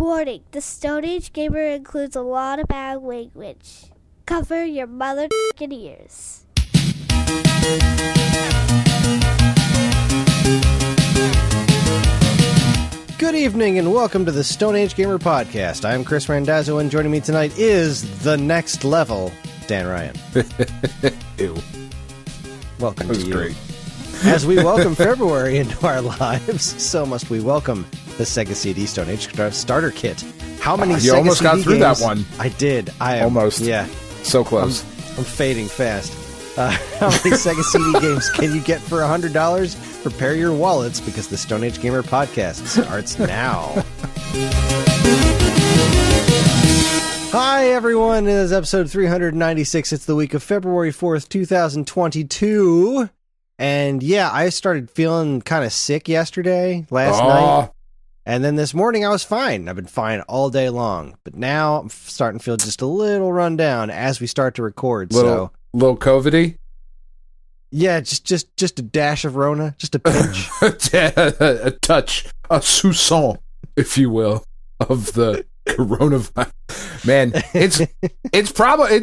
Warning, the Stone Age Gamer includes a lot of bad language. Cover your mother***ing ears. Good evening and welcome to the Stone Age Gamer Podcast. I'm Chris Randazzo and joining me tonight is the next level, Dan Ryan. Ew. Welcome That was to you. great. As we welcome February into our lives, so must we welcome the Sega CD Stone Age Starter Kit. How many You Sega almost CD got through games? that one. I did. I am, Almost. Yeah. So close. I'm fading fast. How many Sega CD games can you get for $100? Prepare your wallets because the Stone Age Gamer Podcast starts now. Hi, everyone. It is episode 396. It's the week of February 4th, 2022. And yeah, I started feeling kind of sick yesterday, last night. And then this morning I was fine. I've been fine all day long. But now I'm starting to feel just a little run down as we start to record. Little COVID-y? Yeah, just a dash of Rona, just a pinch. A touch, a soupçon, if you will, of the coronavirus. Man, it's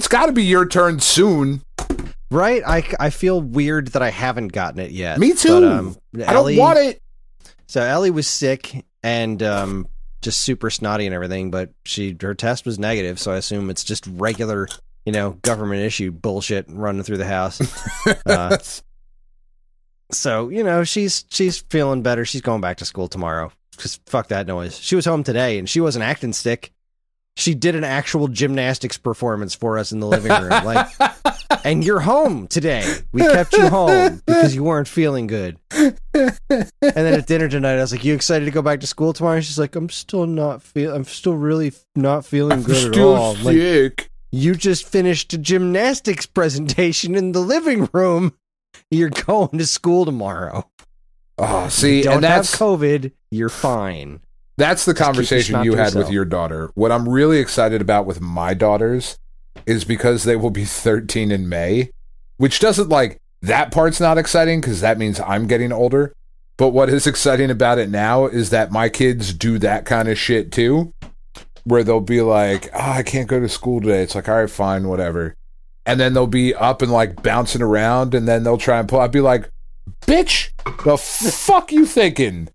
got to be your turn soon. Right? I feel weird that I haven't gotten it yet. Me too. But, I don't want it. So Ellie was sick and just super snotty and everything, but her test was negative, so I assume it's just regular, government issue bullshit running through the house. So, she's feeling better. She's going back to school tomorrow. Because fuck that noise. She was home today and she wasn't acting sick. She did an actual gymnastics performance for us in the living room. And you're home today. We kept you home because you weren't feeling good. And then at dinner tonight, I was like, "You excited to go back to school tomorrow?" And she's like, I'm still really not feeling good at all. Sick. You just finished a gymnastics presentation in the living room. You're going to school tomorrow. Oh, see, you don't and have that's COVID. You're fine. That's the Just conversation you had with your daughter. What I'm really excited about with my daughters is because they will be 13 in May, which doesn't that part's not exciting because that means I'm getting older. But what is exciting about it now is that my kids do that kind of shit too, where they'll be like, "Oh, I can't go to school today." It's like, all right, fine, whatever. And then they'll be up and bouncing around, and then they'll try and pull. I'll be like, "Bitch, the fuck you thinking?"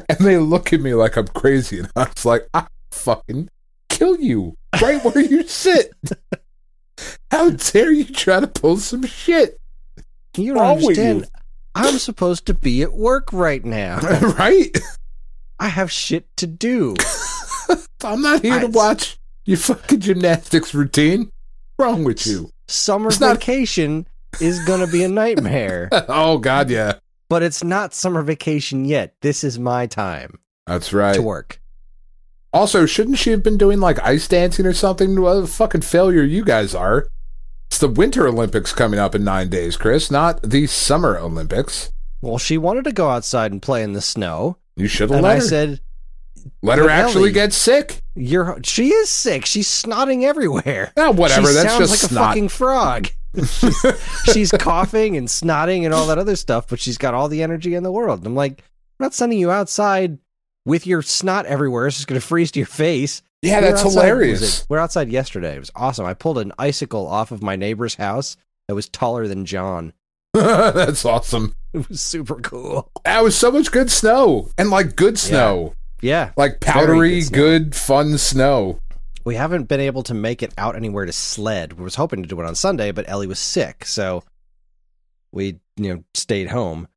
And they look at me like I'm crazy, and I was like, "I'll fucking kill you right where you sit. How dare you try to pull some shit?" You don't understand. I'm supposed to be at work right now. Right? I have shit to do. I'm not here to watch your fucking gymnastics routine. What's wrong with you? Summer vacation is going to be a nightmare. Oh, God, yeah. But it's not summer vacation yet. This is my time. That's right. To work. Also, shouldn't she have been doing ice dancing or something? What a fucking failure you guys are. It's the Winter Olympics coming up in 9 days, Chris, not the Summer Olympics. Well, she wanted to go outside and play in the snow. You should have let her. And I said, let her actually Ellie, get sick. She is sick. She's snotting everywhere. Oh, whatever. She That's sounds just like snot. a fucking frog. She's coughing and snotting and all that other stuff, but she's got all the energy in the world. And I'm like, I'm not sending you outside with your snot everywhere. It's just going to freeze to your face. Yeah, that's hilarious. We're outside yesterday. It was awesome. I pulled an icicle off of my neighbor's house that was taller than John. That's awesome. It was super cool. That was so much good snow. And good snow. Yeah. Powdery, good, fun snow. We haven't been able to make it out anywhere to sled. We was hoping to do it on Sunday, but Ellie was sick, so we, stayed home.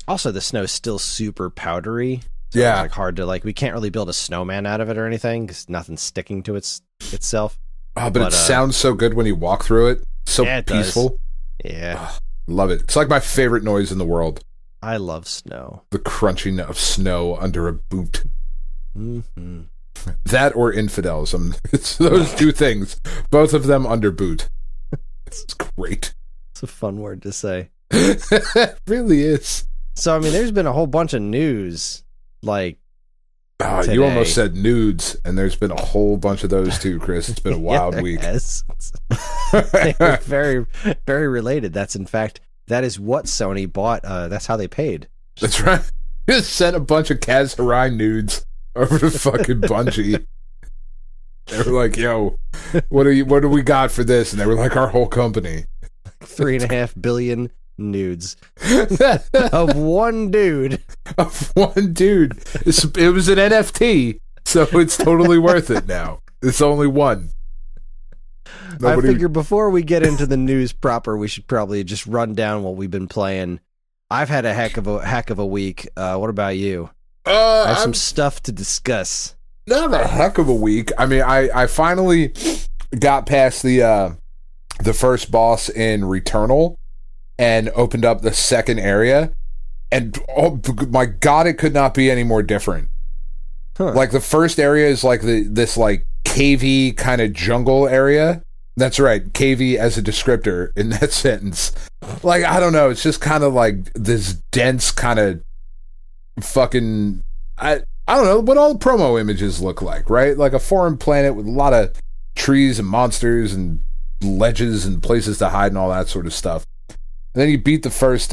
Also, the snow's still super powdery. So yeah. It's hard to, we can't really build a snowman out of it or anything, because nothing's sticking to itself. Oh, but it sounds so good when you walk through it. So yeah, it peaceful. Does. Yeah. Oh, love it. It's my favorite noise in the world. I love snow. The crunching of snow under a boot. Mm-hmm. That or infidels. It's those two things. Both of them under boot. It's great. It's a fun word to say. It really is. So, there's been a whole bunch of news, today. You almost said nudes, and there's been a whole bunch of those too, Chris. It's been a wild week. Yes. They were very, very related. That is what Sony bought. That's how they paid. That's right. Just sent a bunch of Kaz Hirai nudes over to fucking Bungie. They were like, "Yo, what do we got for this?" And they were like, "Our whole company." 3.5 billion nudes of one dude. Of one dude. It was an NFT, so it's totally worth it now. It's only one. I figure before we get into the news proper, we should probably just run down what we've been playing. I've had a heck of a week. What about you? I have some stuff to discuss. Not a heck of a week. I mean, I finally got past the first boss in Returnal and opened up the second area, and oh my god, it could not be any more different. Like the first area is like this like cavey kind of jungle area. That's right, cavey as a descriptor in that sentence. Like, I don't know, it's just kind of like this dense kind of fucking I don't know what all the promo images look like, right? Like a foreign planet with a lot of trees and monsters and ledges and places to hide and all that sort of stuff. And then you beat the first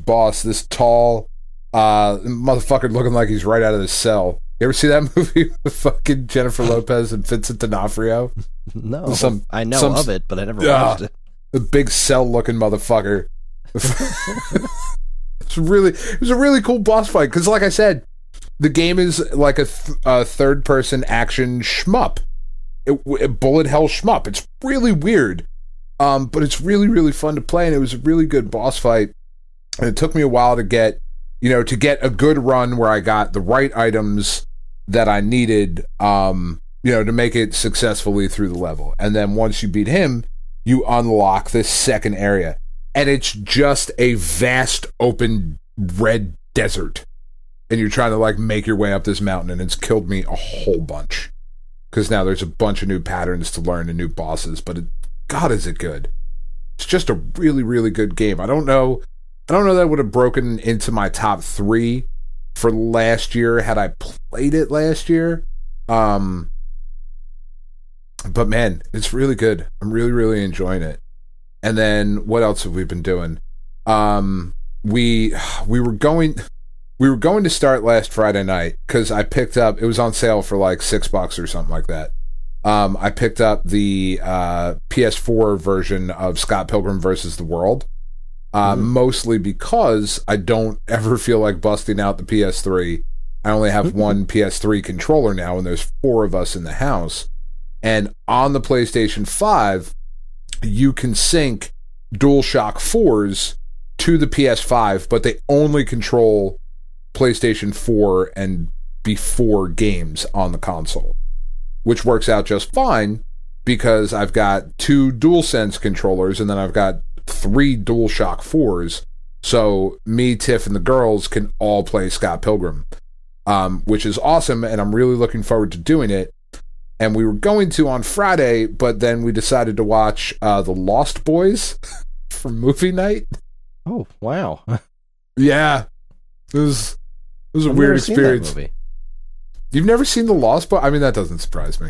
boss, this tall motherfucker looking like he's right out of the cell. You ever see that movie with fucking Jennifer Lopez and Vincent D'Onofrio? No, I know of it, but I never watched it. The big cell-looking motherfucker. It was a really cool boss fight because, like I said, the game is like a third-person action shmup, a bullet hell shmup. It's really weird, but it's really, really fun to play, and it was a really good boss fight. And it took me a while to get a good run where I got the right items that I needed, to make it successfully through the level. And then once you beat him, you unlock this second area, and it's just a vast open red desert. And you're trying to like make your way up this mountain, and it's killed me a whole bunch because now there's a bunch of new patterns to learn and new bosses. But God, is it good? It's just a really, really good game. I don't know that I would have broken into my top 3 for last year had I played it last year. But man, it's really good. I'm really, really enjoying it. And then what else have we been doing? We were going to start last Friday night because I picked up, it was on sale for like $6 or something like that. I picked up the PS4 version of Scott Pilgrim vs. the World. Mostly because I don't ever feel like busting out the PS3. I only have one PS3 controller now, and there's 4 of us in the house. And on the PlayStation 5, you can sync DualShock 4s to the PS5, but they only control PlayStation 4 and before games on the console, which works out just fine because I've got 2 DualSense controllers, and then I've got 3 DualShock 4s, so me, Tiff, and the girls can all play Scott Pilgrim, which is awesome, and I'm really looking forward to doing it. And we were going to on Friday, but then we decided to watch The Lost Boys for movie night. Oh, wow. Yeah. It was a weird experience. You've never seen The Lost Boys? I mean, that doesn't surprise me.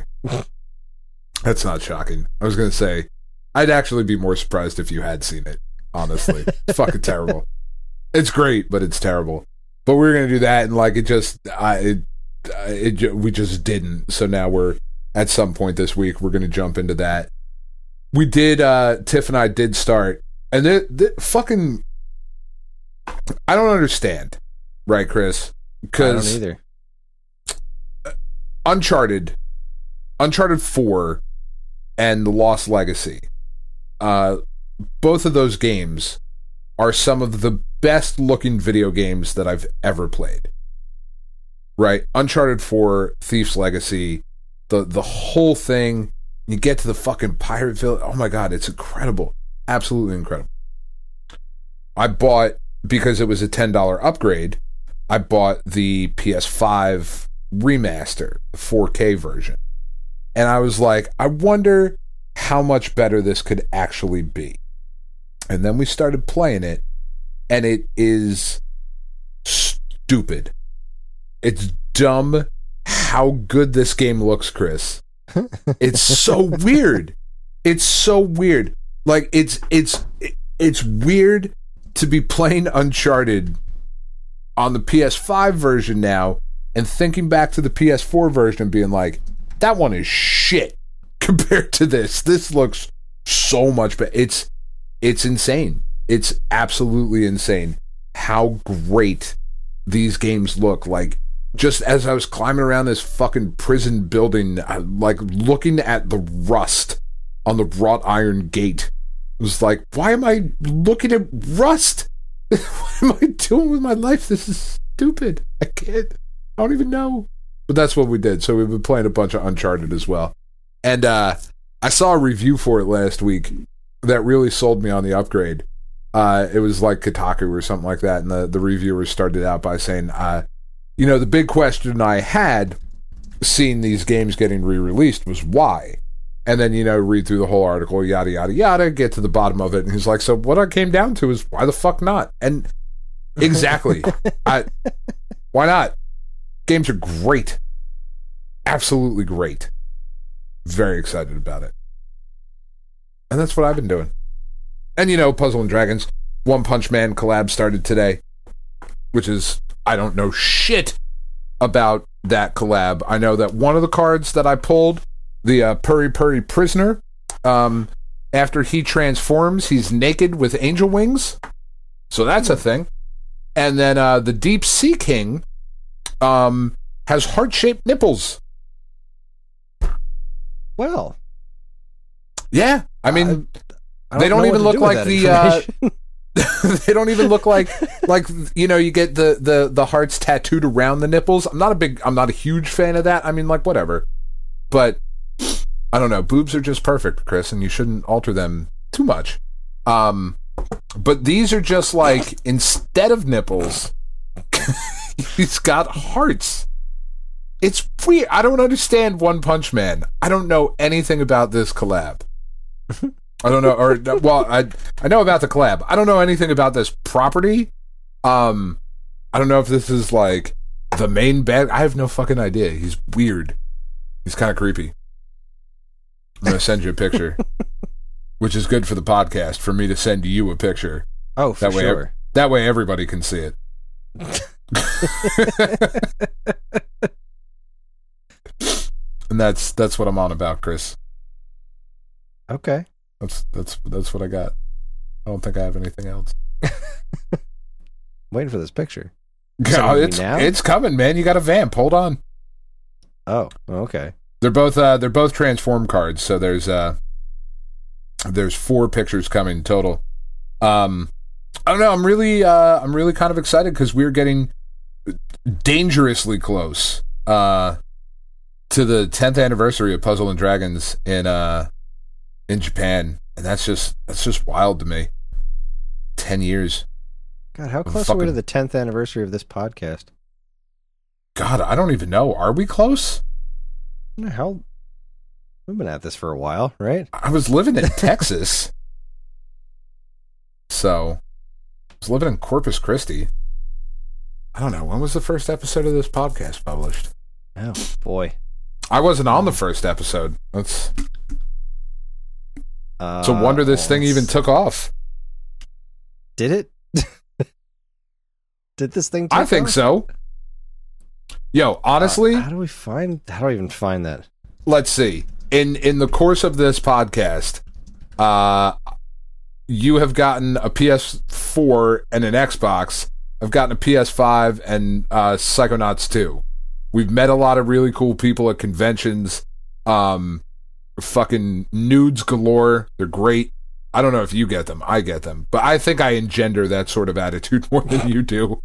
That's not shocking. I was going to say, I'd actually be more surprised if you had seen it, honestly. It's fucking terrible. It's great, but it's terrible. But we were going to do that, and like we just didn't. So now we're, at some point this week, we're going to jump into that. We did, Tiff and I did start, and fucking, I don't understand, right, Chris? Because I don't either. Uncharted 4 and The Lost Legacy, both of those games are some of the best looking video games that I've ever played. Right? Uncharted 4, Thief's Legacy, the whole thing. You get to the fucking pirate village. Oh my god, it's incredible. Absolutely incredible. I bought, because it was a $10 upgrade, I bought the PS5 remaster, the 4K version. And I was like, I wonder how much better this could actually be. And then we started playing it, and it is stupid. It's dumb how good this game looks, Chris. It's so weird. It's so weird. Like, it's weird to be playing Uncharted on the PS5 version now and thinking back to the PS4 version and being like, that one is shit compared to this. This looks so much better. It's insane. It's absolutely insane how great these games look. Like, just as I was climbing around this fucking prison building, like looking at the rust on the wrought iron gate, it was like, why am I looking at rust? What am I doing with my life? This is stupid. I don't even know. But that's what we did. So we've been playing a bunch of Uncharted as well. And I saw a review for it last week that really sold me on the upgrade. It was like Kotaku or something like that. And the reviewer started out by saying, the big question I had seeing these games getting re-released was why? And then, read through the whole article, yada, yada, yada, get to the bottom of it. And he's like, so what I came down to is why the fuck not? And exactly. Why not? Games are great. Absolutely great. Very excited about it. And that's what I've been doing. And, Puzzle and Dragons, One Punch Man collab started today, which is, I don't know shit about that collab. I know that one of the cards that I pulled, the Puri Puri Prisoner, after he transforms, he's naked with angel wings. So that's a thing. And then the Deep Sea King has heart-shaped nipples. Well. Yeah. I mean, they don't even look like the... they don't even look like you get the hearts tattooed around the nipples. I'm not a huge fan of that. I mean, like, whatever. But I don't know, boobs are just perfect, Chris, and you shouldn't alter them too much. But these are just like, instead of nipples, he's got hearts. It's weird. I don't understand One Punch Man. I don't know anything about this collab. I don't know, I know about the collab. I don't know anything about this property. I don't know if this is like the main bad. I have no fucking idea. He's weird. He's kind of creepy. I'm going to send you a picture, which is good for the podcast, for me to send you a picture. Oh, for sure. That way everybody can see it. And that's what I'm on about, Chris. Okay. That's what I got. I don't think I have anything else. Waiting for this picture. No, it's coming, man. You got a vamp. Hold on. Oh, okay. They're both transform cards, so there's 4 pictures coming total. I don't know. I'm really kind of excited because we're getting dangerously close to the 10th anniversary of Puzzle and Dragons in Japan, and that's just wild to me. 10 years. God, how close are we to the 10th anniversary of this podcast? God, I don't even know. Are we close? How? We've been at this for a while, right? I was living in Texas. So, I was living in Corpus Christi. I don't know. When was the first episode of this podcast published? Oh, boy. I wasn't on the first episode. It's a wonder this thing even took off. Did it? Did this thing take off? I think so. Yo, honestly... How do I even find that? Let's see. In the course of this podcast, you have gotten a PS4 and an Xbox. I've gotten a PS5 and Psychonauts 2. We've met a lot of really cool people at conventions. Fucking nudes galore. They're great. I don't know if you get them. I get them. But I think I engender that sort of attitude more than you do.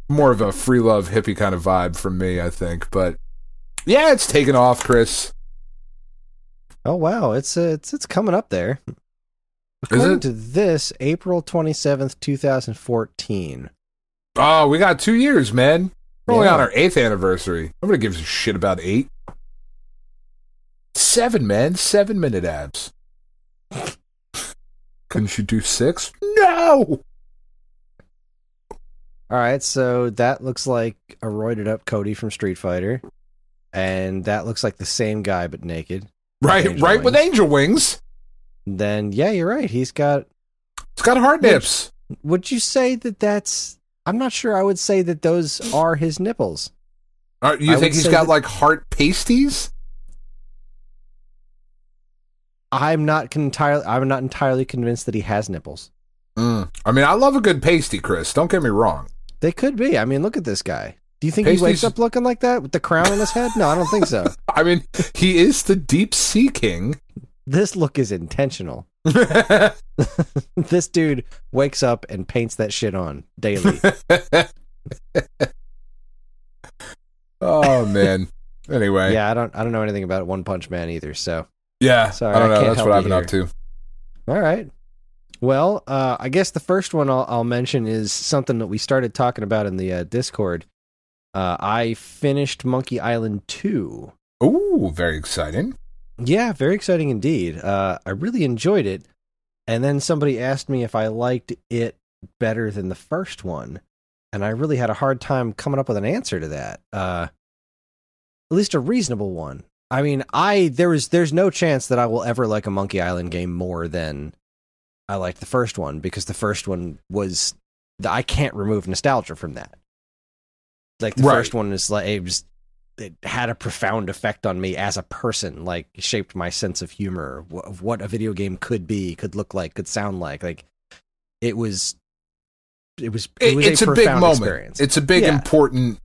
More of a free love hippie kind of vibe from me, I think. But yeah, it's taken off, Chris. Oh wow, it's coming up there. According to this, April 27th, 2014. Oh, we got 2 years, man. We're only on our 8th anniversary. Nobody gives a shit about 8. 7, man. 7-minute abs. Couldn't you do 6? No! Alright, so that looks like a roided up Cody from Street Fighter. And that looks like the same guy, but naked. Right, with angel wings. Then, yeah, you're right. He's got heart nips. Would you say that that's... I'm not sure I would say that those are his nipples. You think he's got, like, heart pasties? I'm not entirely convinced that he has nipples. I mean, I love a good pasty, Chris. Don't get me wrong. They could be. I mean, look at this guy. Do you think he wakes up looking like that with the crown on his head? No, I don't think so. I mean, he is the deep sea king. This look is intentional. This dude wakes up and paints that shit on daily. Oh man. Anyway. Yeah, I don't know anything about One Punch Man either, so. Yeah. Sorry, I don't know. can't That's what I've been up to. All right. Well, I guess the first one I'll mention is something that we started talking about in the Discord. I finished Monkey Island 2. Ooh, very exciting. Yeah, very exciting indeed. I really enjoyed it. And then somebody asked me if I liked it better than the first one. And I really had a hard time coming up with an answer to that. At least a reasonable one. I mean, there's no chance that I will ever like a Monkey Island game more than I liked the first one, because the first one was... I can't remove nostalgia from that. Like, the first one is like... It had a profound effect on me as a person, like shaped my sense of humor, of what a video game could be, could look like, could sound like. Like it was a big moment. Experience. It's a big, important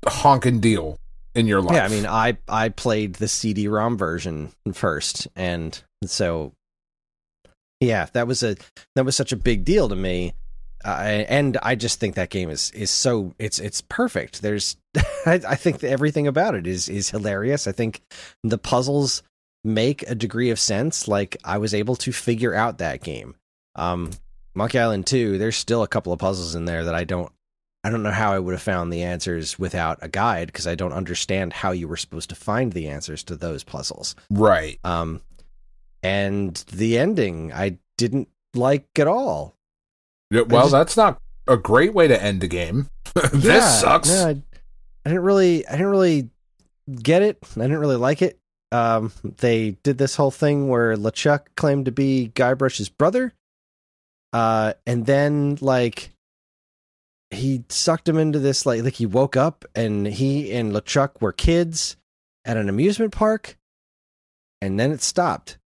honking deal in your life. Yeah, I mean, I played the CD-ROM version first, and so yeah, that was such a big deal to me. And I just think that game is so it's perfect. There's I think that everything about it is hilarious. I think the puzzles make a degree of sense. Like, I was able to figure out that game. Monkey Island 2, there's still a couple of puzzles in there that I don't know how I would have found the answers without a guide, because I don't understand how you were supposed to find the answers to those puzzles. Right. And the ending I didn't like at all. Yeah, well, that's not a great way to end the game. This sucks. No, I didn't really get it. I didn't really like it. They did this whole thing where LeChuck claimed to be Guybrush's brother. And then, like, he sucked him into this, like he woke up and he and LeChuck were kids at an amusement park, and then it stopped.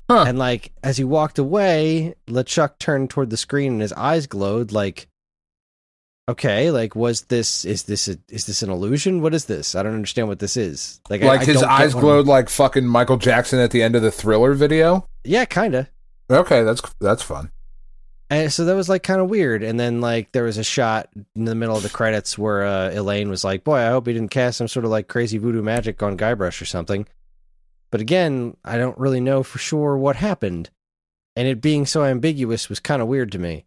Huh. And, like, as he walked away, LeChuck turned toward the screen and his eyes glowed, like, okay, like, is this an illusion? What is this? I don't understand what this is. Like his eyes glowed like fucking Michael Jackson at the end of the Thriller video? Yeah, kind of. Okay, that's fun. And so that was, like, kind of weird. And then, like, there was a shot in the middle of the credits where Elaine was like, boy, I hope he didn't cast some sort of, like, crazy voodoo magic on Guybrush or something. But again, I don't really know for sure what happened. And it being so ambiguous was kind of weird to me.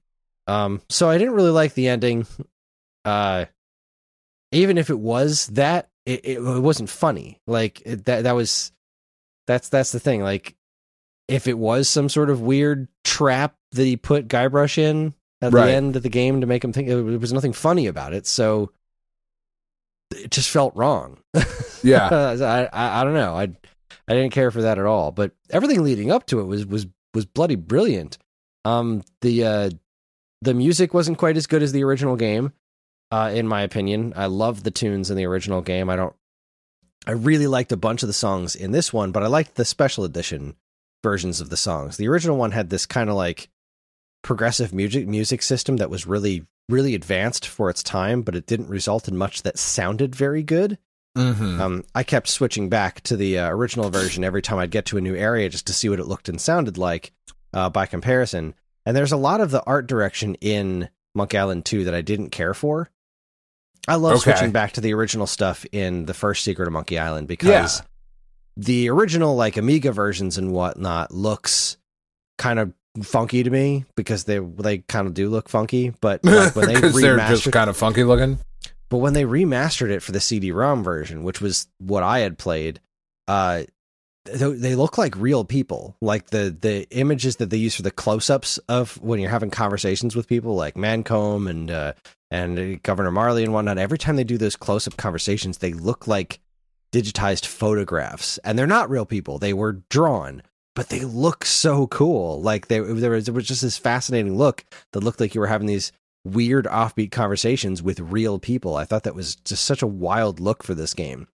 So I didn't really like the ending. Even if it was that, it wasn't funny. Like, that's the thing. Like, if it was some sort of weird trap that he put Guybrush in at the end of the game to make him think, there was nothing funny about it. So it just felt wrong. Yeah. I don't know. I didn't care for that at all, but everything leading up to it was bloody brilliant. The music wasn't quite as good as the original game, in my opinion. I love the tunes in the original game. I really liked a bunch of the songs in this one, but I liked the special edition versions of the songs. The original one had this kind of like progressive music system that was really, really advanced for its time, but it didn't result in much that sounded very good. Mm-hmm. I kept switching back to the original version every time I'd get to a new area just to see what it looked and sounded like by comparison. And there's a lot of the art direction in Monkey Island 2 that I didn't care for. I love switching back to the original stuff in the first Secret of Monkey Island, because the original, like, Amiga versions and whatnot looks kind of funky to me, because they kind of do look funky, but like, when they they're just kind of funky looking. But when they remastered it for the CD-ROM version, which was what I had played, they look like real people. Like the images that they use for the close-ups of when you're having conversations with people, like Mancomb and Governor Marley and whatnot. Every time they do those close-up conversations, they look like digitized photographs, and they're not real people. They were drawn, but they look so cool. Like there was just this fascinating look that looked like you were having these weird offbeat conversations with real people. I thought that was just such a wild look for this game.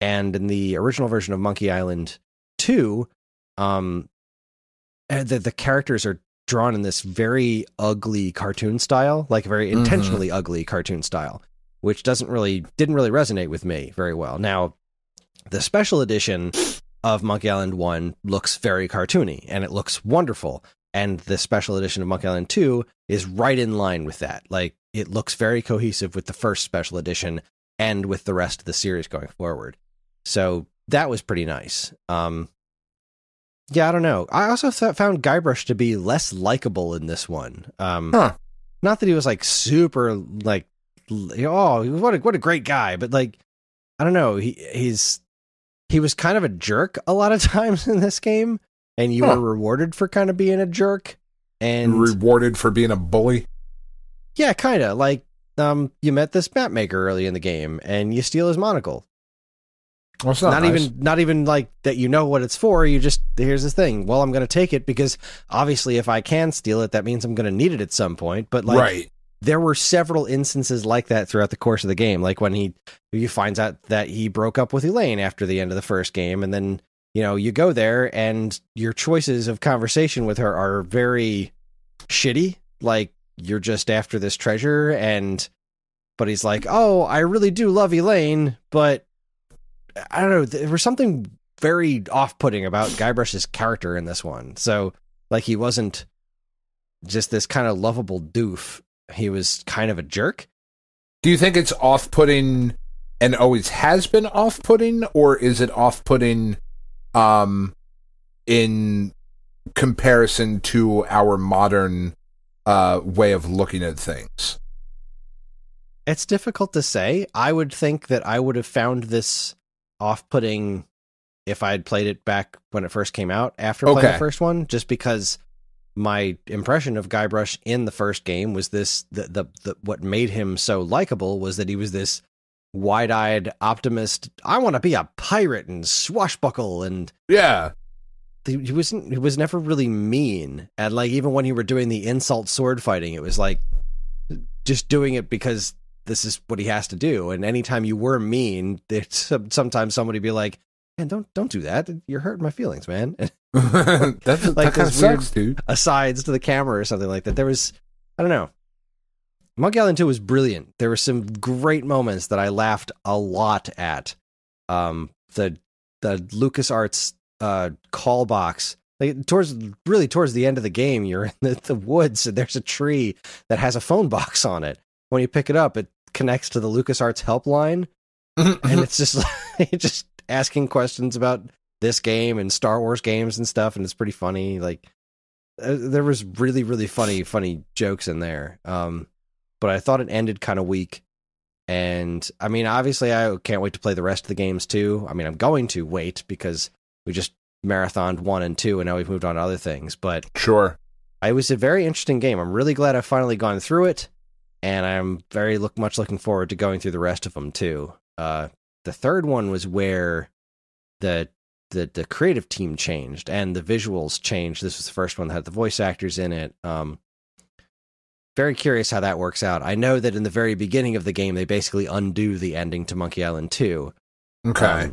And in the original version of Monkey Island 2, the characters are drawn in this very ugly cartoon style, like a very intentionally ugly cartoon style, which didn't really resonate with me very well. Now, the special edition of Monkey Island 1 looks very cartoony, and it looks wonderful. And the special edition of Monkey Island 2 is right in line with that. Like, it looks very cohesive with the first special edition and with the rest of the series going forward. So that was pretty nice. Yeah, I don't know. I also found Guybrush to be less likable in this one. Not that he was like super like, oh, what a great guy, but like, I don't know. He was kind of a jerk a lot of times in this game, and you were rewarded for kind of being a jerk, and rewarded for being a bully. Yeah, kind of like you met this map maker early in the game, and you steal his monocle. Well, it's not even like that. You know what it's for. You just, here's this thing. Well, I'm going to take it because obviously, if I can steal it, that means I'm going to need it at some point. But like, there were several instances like that throughout the course of the game. Like when he finds out that he broke up with Elaine after the end of the first game, and then you go there and your choices of conversation with her are very shitty. Like, you're just after this treasure, but he's like, oh, I really do love Elaine, but I don't know, there was something very off-putting about Guybrush's character in this one. So, like, he wasn't just this kind of lovable doof. He was kind of a jerk. Do you think it's off-putting and always has been off-putting, or is it off-putting in comparison to our modern way of looking at things? It's difficult to say. I would think that I would have found this off-putting if I had played it back when it first came out after playing the first one, just because my impression of Guybrush in the first game was this, the what made him so likable was that he was this wide-eyed optimist. I want to be a pirate and swashbuckle, and he was never really mean. And like, even when you were doing the insult sword fighting, it was like just doing it because this is what he has to do. And anytime you were mean, sometimes somebody be like, man, don't do that. You're hurting my feelings, man. That's like, that kind of sucks, dude. Asides to the camera or something like that. There was, I don't know. Monkey Island 2 was brilliant. There were some great moments that I laughed a lot at. The LucasArts call box. Like, towards the end of the game, you're in the woods and there's a tree that has a phone box on it. When you pick it up, it connects to the LucasArts helpline, and it's just asking questions about this game and Star Wars games and stuff, and it's pretty funny. Like, there was really, really funny jokes in there. But I thought it ended kind of weak. And I mean, obviously, I can't wait to play the rest of the games too. I mean, I'm going to wait because we just marathoned 1 and 2, and now we've moved on to other things. But sure, it was a very interesting game. I'm really glad I've finally gone through it. And I'm very much looking forward to going through the rest of them too. The third one was where the creative team changed and the visuals changed. This was the first one that had the voice actors in it. Very curious how that works out. I know that in the very beginning of the game, they basically undo the ending to Monkey Island 2. Okay.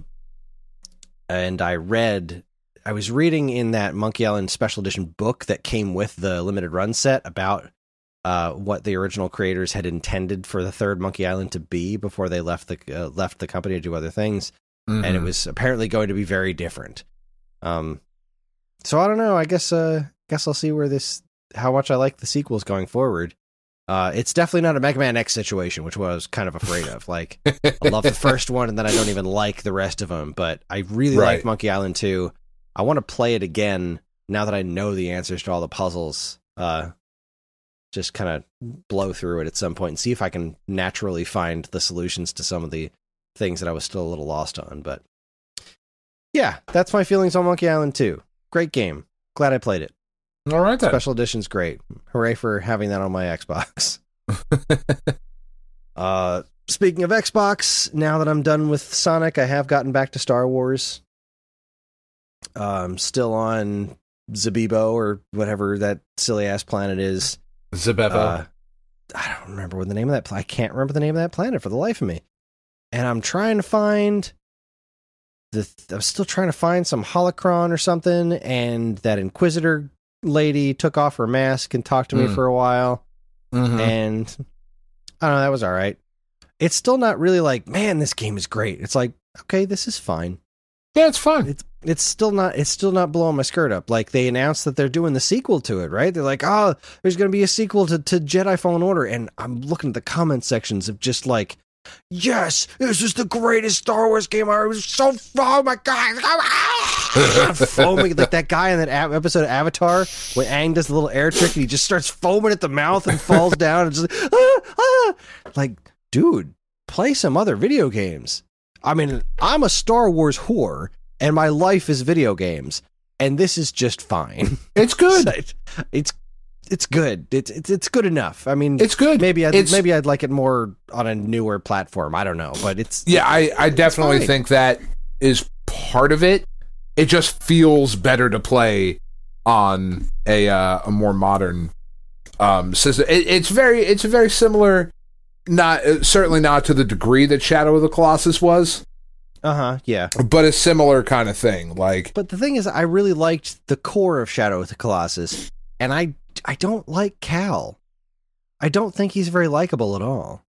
And I was reading in that Monkey Island Special Edition book that came with the limited run set about what the original creators had intended for the third Monkey Island to be before they left the company to do other things, and it was apparently going to be very different. So I don't know. I guess I'll see how much I like the sequels going forward. It's definitely not a Mega Man X situation, which I was kind of afraid of. Like, I love the first one, and then I don't even like the rest of them. But I really like Monkey Island 2. I want to play it again now that I know the answers to all the puzzles. Just kind of blow through it at some point and see if I can naturally find the solutions to some of the things that I was still a little lost on. But yeah, that's my feelings on Monkey Island 2. Great game. Glad I played it. All right, then. Special edition's great. Hooray for having that on my Xbox. Speaking of Xbox, now that I'm done with Sonic, I have gotten back to Star Wars. Still on Zabibo or whatever that silly ass planet is. Zabevo. I don't remember what the name of that. I can't remember the name of that planet for the life of me. And I'm trying to find I'm still trying to find some holocron or something. And that Inquisitor lady took off her mask and talked to me for a while. Mm-hmm. And I don't know. That was all right. It's still not really like, man, this game is great. It's like, okay, this is fine. Yeah, it's fun. It's still not blowing my skirt up. Like, they announced that they're doing the sequel to it, right? They're like, oh, there's going to be a sequel to Jedi Fallen Order. And I'm looking at the comment sections of just like, yes, this is the greatest Star Wars game. I was so, oh my God. Foaming like that guy in that episode of Avatar when Aang does the little air trick and he just starts foaming at the mouth and falls down and just like, dude, play some other video games. I mean, I'm a Star Wars whore, and my life is video games, and this is just fine. It's good. It's good. It's good enough. I mean, it's good. Maybe I'd like it more on a newer platform. I don't know, but it's I definitely think that is part of it. It just feels better to play on a more modern system. It's very similar. Certainly not to the degree that Shadow of the Colossus was. Yeah. But a similar kind of thing. But the thing is, I really liked the core of Shadow of the Colossus, and I don't like Cal. I don't think he's very likable at all.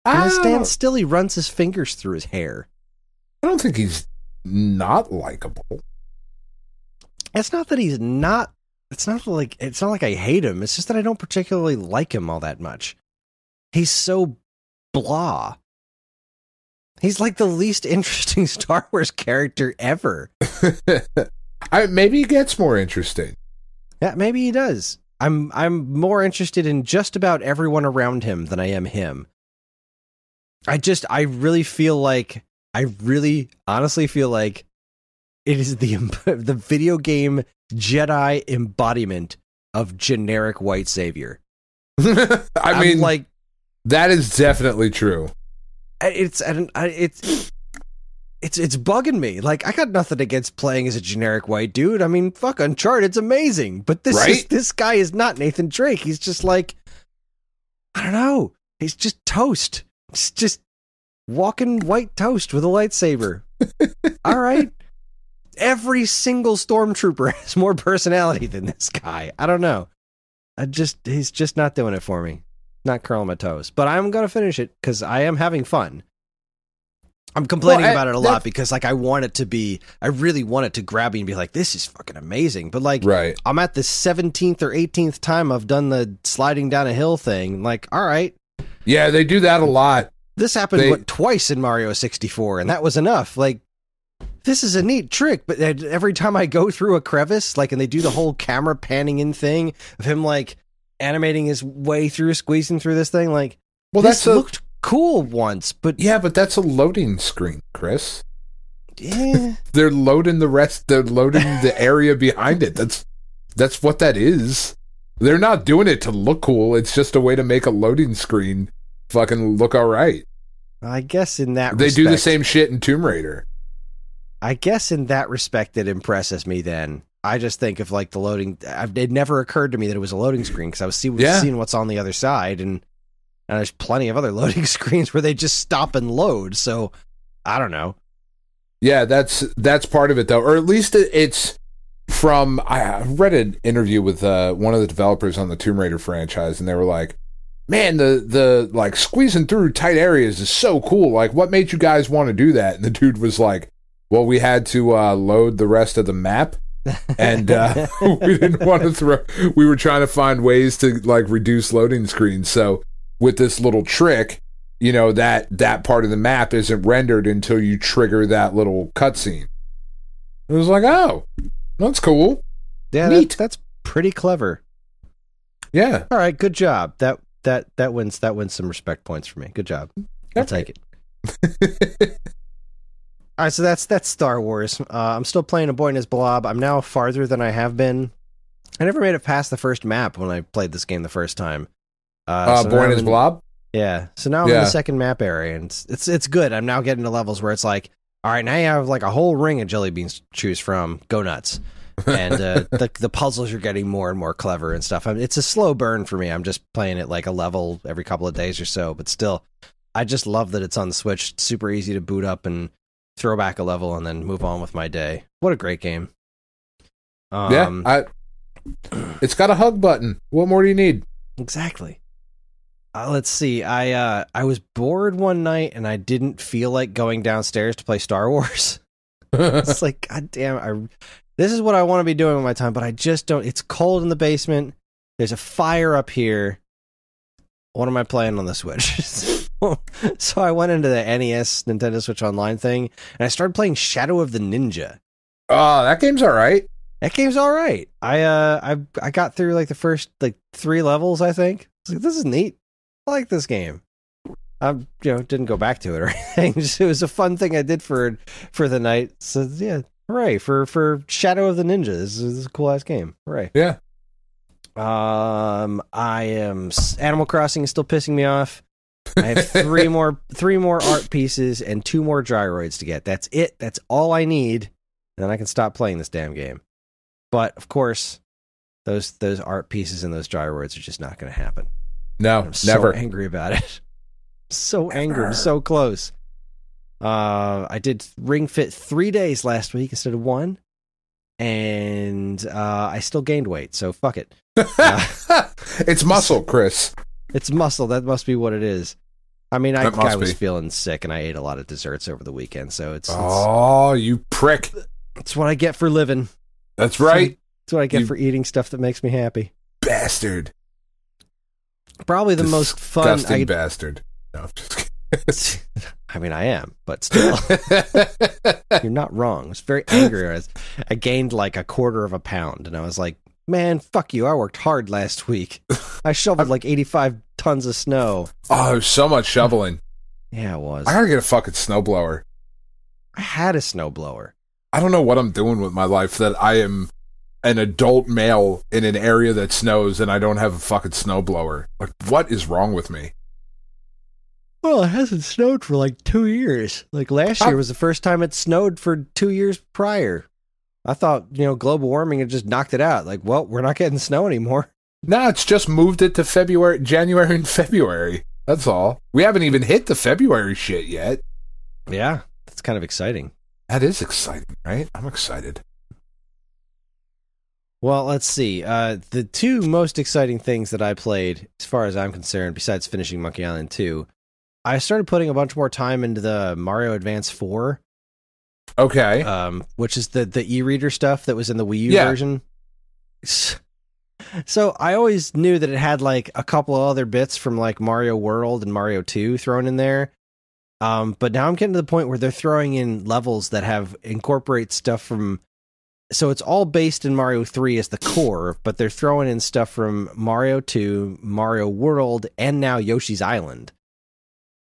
When he stands still, he runs his fingers through his hair. I don't think he's not likable. It's not that he's not. It's not like I hate him. It's just that I don't particularly like him all that much. He's so blah. He's like the least interesting Star Wars character ever. Maybe he gets more interesting. Yeah, maybe he does. I'm more interested in just about everyone around him than I am him. I really honestly feel like it is the video game Jedi embodiment of generic white savior. I mean, like, that is definitely true. It's bugging me. Like, I got nothing against playing as a generic white dude. I mean, fuck Uncharted's amazing, but this guy is not Nathan Drake. He's just like, I don't know. He's just toast. He's just walking white toast with a lightsaber. All right. Every single stormtrooper has more personality than this guy. I don't know. He's just not doing it for me. Not curling my toes, but I'm going to finish it because I am having fun. I'm complaining about it a lot because like I really want it to grab me and be like, this is fucking amazing. But like, right. I'm at the 17th or 18th time I've done the sliding down a hill thing. Like, all right. Yeah, they do that a lot. This happened twice in Mario 64 and that was enough. Like, this is a neat trick, but every time I go through a crevice, like, and they do the whole camera panning in thing of him like animating his way through, squeezing through this thing, like, well, this looked cool once, but yeah, but that's a loading screen, Chris. Yeah, they're loading the area behind it. That's what that is. They're not doing it to look cool. It's just a way to make a loading screen fucking look all right. I guess in that they do the same shit in Tomb Raider. I guess in that respect it impresses me then. I just think of like the loading. It never occurred to me that it was a loading screen because I was seeing what's on the other side, and there's plenty of other loading screens where they just stop and load. So I don't know. Yeah, that's part of it though, or at least it's from. I read an interview with one of the developers on the Tomb Raider franchise, and they were like, "Man, the like squeezing through tight areas is so cool. Like, what made you guys want to do that?" And the dude was like, "Well, we had to load the rest of the map." And we didn't want to we were trying to find ways to like reduce loading screens. So with this little trick, you know, that part of the map isn't rendered until you trigger that little cutscene. It was like, oh, that's cool. Yeah, that's pretty clever. Yeah. All right, good job. That wins some respect points for me. Good job. I'll take it. All right, so that's Star Wars. I'm still playing A Boy and His Blob. I'm now farther than I have been. I never made it past the first map when I played this game the first time. Boy and His Blob? Yeah. So now I'm in the second map area, and it's good. I'm now getting to levels where it's like, All right, now you have like a whole ring of jelly beans to choose from. Go nuts. And the puzzles are getting more and more clever and stuff. I mean, it's a slow burn for me. I'm just playing it like a level every couple of days or so. But still, I just love that it's on the Switch. It's super easy to boot up and throw back a level and then move on with my day. What a great game. It's got a hug button. What more do you need? Exactly. Let's see. I was bored one night and I didn't feel like going downstairs to play Star Wars. It's like, God damn, this is what I want to be doing with my time, but I just don't. It's cold in the basement. There's a fire up here. What am I playing on the Switch? So I went into the NES Nintendo Switch Online thing and I started playing Shadow of the Ninja. Oh, that game's all right. That game's all right. I got through like the first like 3 levels, I think. I was like, this is neat. I like this game. Didn't go back to it or anything. It was a fun thing I did for the night. So yeah, hooray for Shadow of the Ninja. This is a cool ass game. Hooray. Yeah. Animal Crossing is still pissing me off. I have three more art pieces and 2 more gyroids to get. That's it. That's all I need. And then I can stop playing this damn game. But of course, those art pieces and those gyroids are just not going to happen. No, I'm never. So angry about it. So angry. I'm so close. I did Ring Fit 3 days last week instead of 1, and I still gained weight. So fuck it. It's muscle, Chris. It's muscle. That must be what it is. I mean, I was be. feeling sick, and I ate a lot of desserts over the weekend. So it's you prick. It's what I get for living. That's right. It's what I get for eating stuff that makes me happy. Bastard. Probably the most fun. Disgusting bastard. No, I'm just kidding. I mean, I am, but still. You're not wrong. I was very angry. I gained like 1/4 pound, and I was like, man, fuck you. I worked hard last week. I shoveled like 85 tons of snow. Oh, there's so much shoveling. Yeah, it was. I gotta get a fucking snowblower. I had a snowblower. I don't know what I'm doing with my life that I am an adult male in an area that snows and I don't have a fucking snowblower. Like, what is wrong with me? Well, it hasn't snowed for like 2 years. Like last year was the first time it snowed for 2 years prior. I thought, global warming had just knocked it out. Like, well, we're not getting snow anymore. No, it's just moved it to January and February. That's all. We haven't even hit the February shit yet. Yeah, that's kind of exciting. That is exciting, right? I'm excited. Well, let's see. The 2 most exciting things that I played, as far as I'm concerned, besides finishing Monkey Island 2, I started putting a bunch more time into the Mario Advance 4. Okay. Which is the e-reader stuff that was in the Wii U version. So I always knew that it had like a couple of other bits from like Mario World and Mario 2 thrown in there. But now I'm getting to the point where they're throwing in levels that incorporate stuff from. So it's all based in Mario 3 as the core, but they're throwing in stuff from Mario 2, Mario World, and now Yoshi's Island,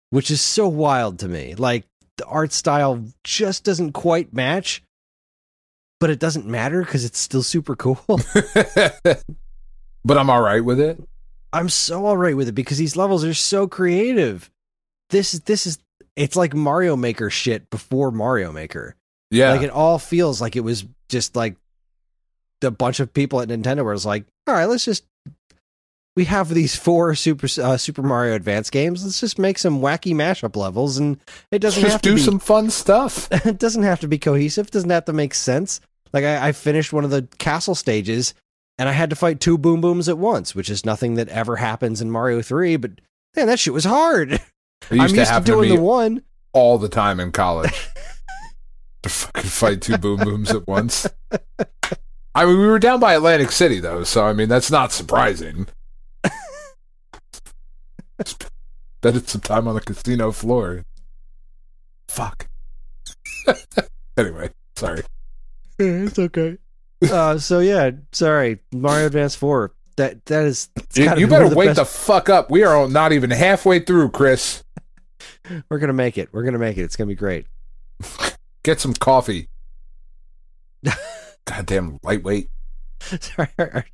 which is so wild to me. Like, the art style just doesn't quite match, but it doesn't matter because it's still super cool. But I'm all right with it. I'm so all right with it because these levels are so creative. It's like Mario Maker shit before Mario Maker. Yeah. Like, it all feels like it was just like a bunch of people at Nintendo where it's like, all right, we have these 4 Super Mario Advance games. Let's just make some wacky mashup levels, and it doesn't have to do some fun stuff. It doesn't have to be cohesive. It doesn't have to make sense. Like I finished one of the castle stages, and I had to fight 2 Boom Booms at once, which is nothing that ever happens in Mario 3. But man, that shit was hard. I'm used to doing the one all the time in college. To fucking fight 2 Boom Booms at once. I mean, we were down by Atlantic City though, so I mean that's not surprising. Spent some time on the casino floor. Fuck. Anyway, sorry. It's okay. So yeah, sorry. Mario Advance 4. That is. You better wake the fuck up. We are not even halfway through, Chris. We're gonna make it. It's gonna be great. Get some coffee. Goddamn lightweight. Sorry, our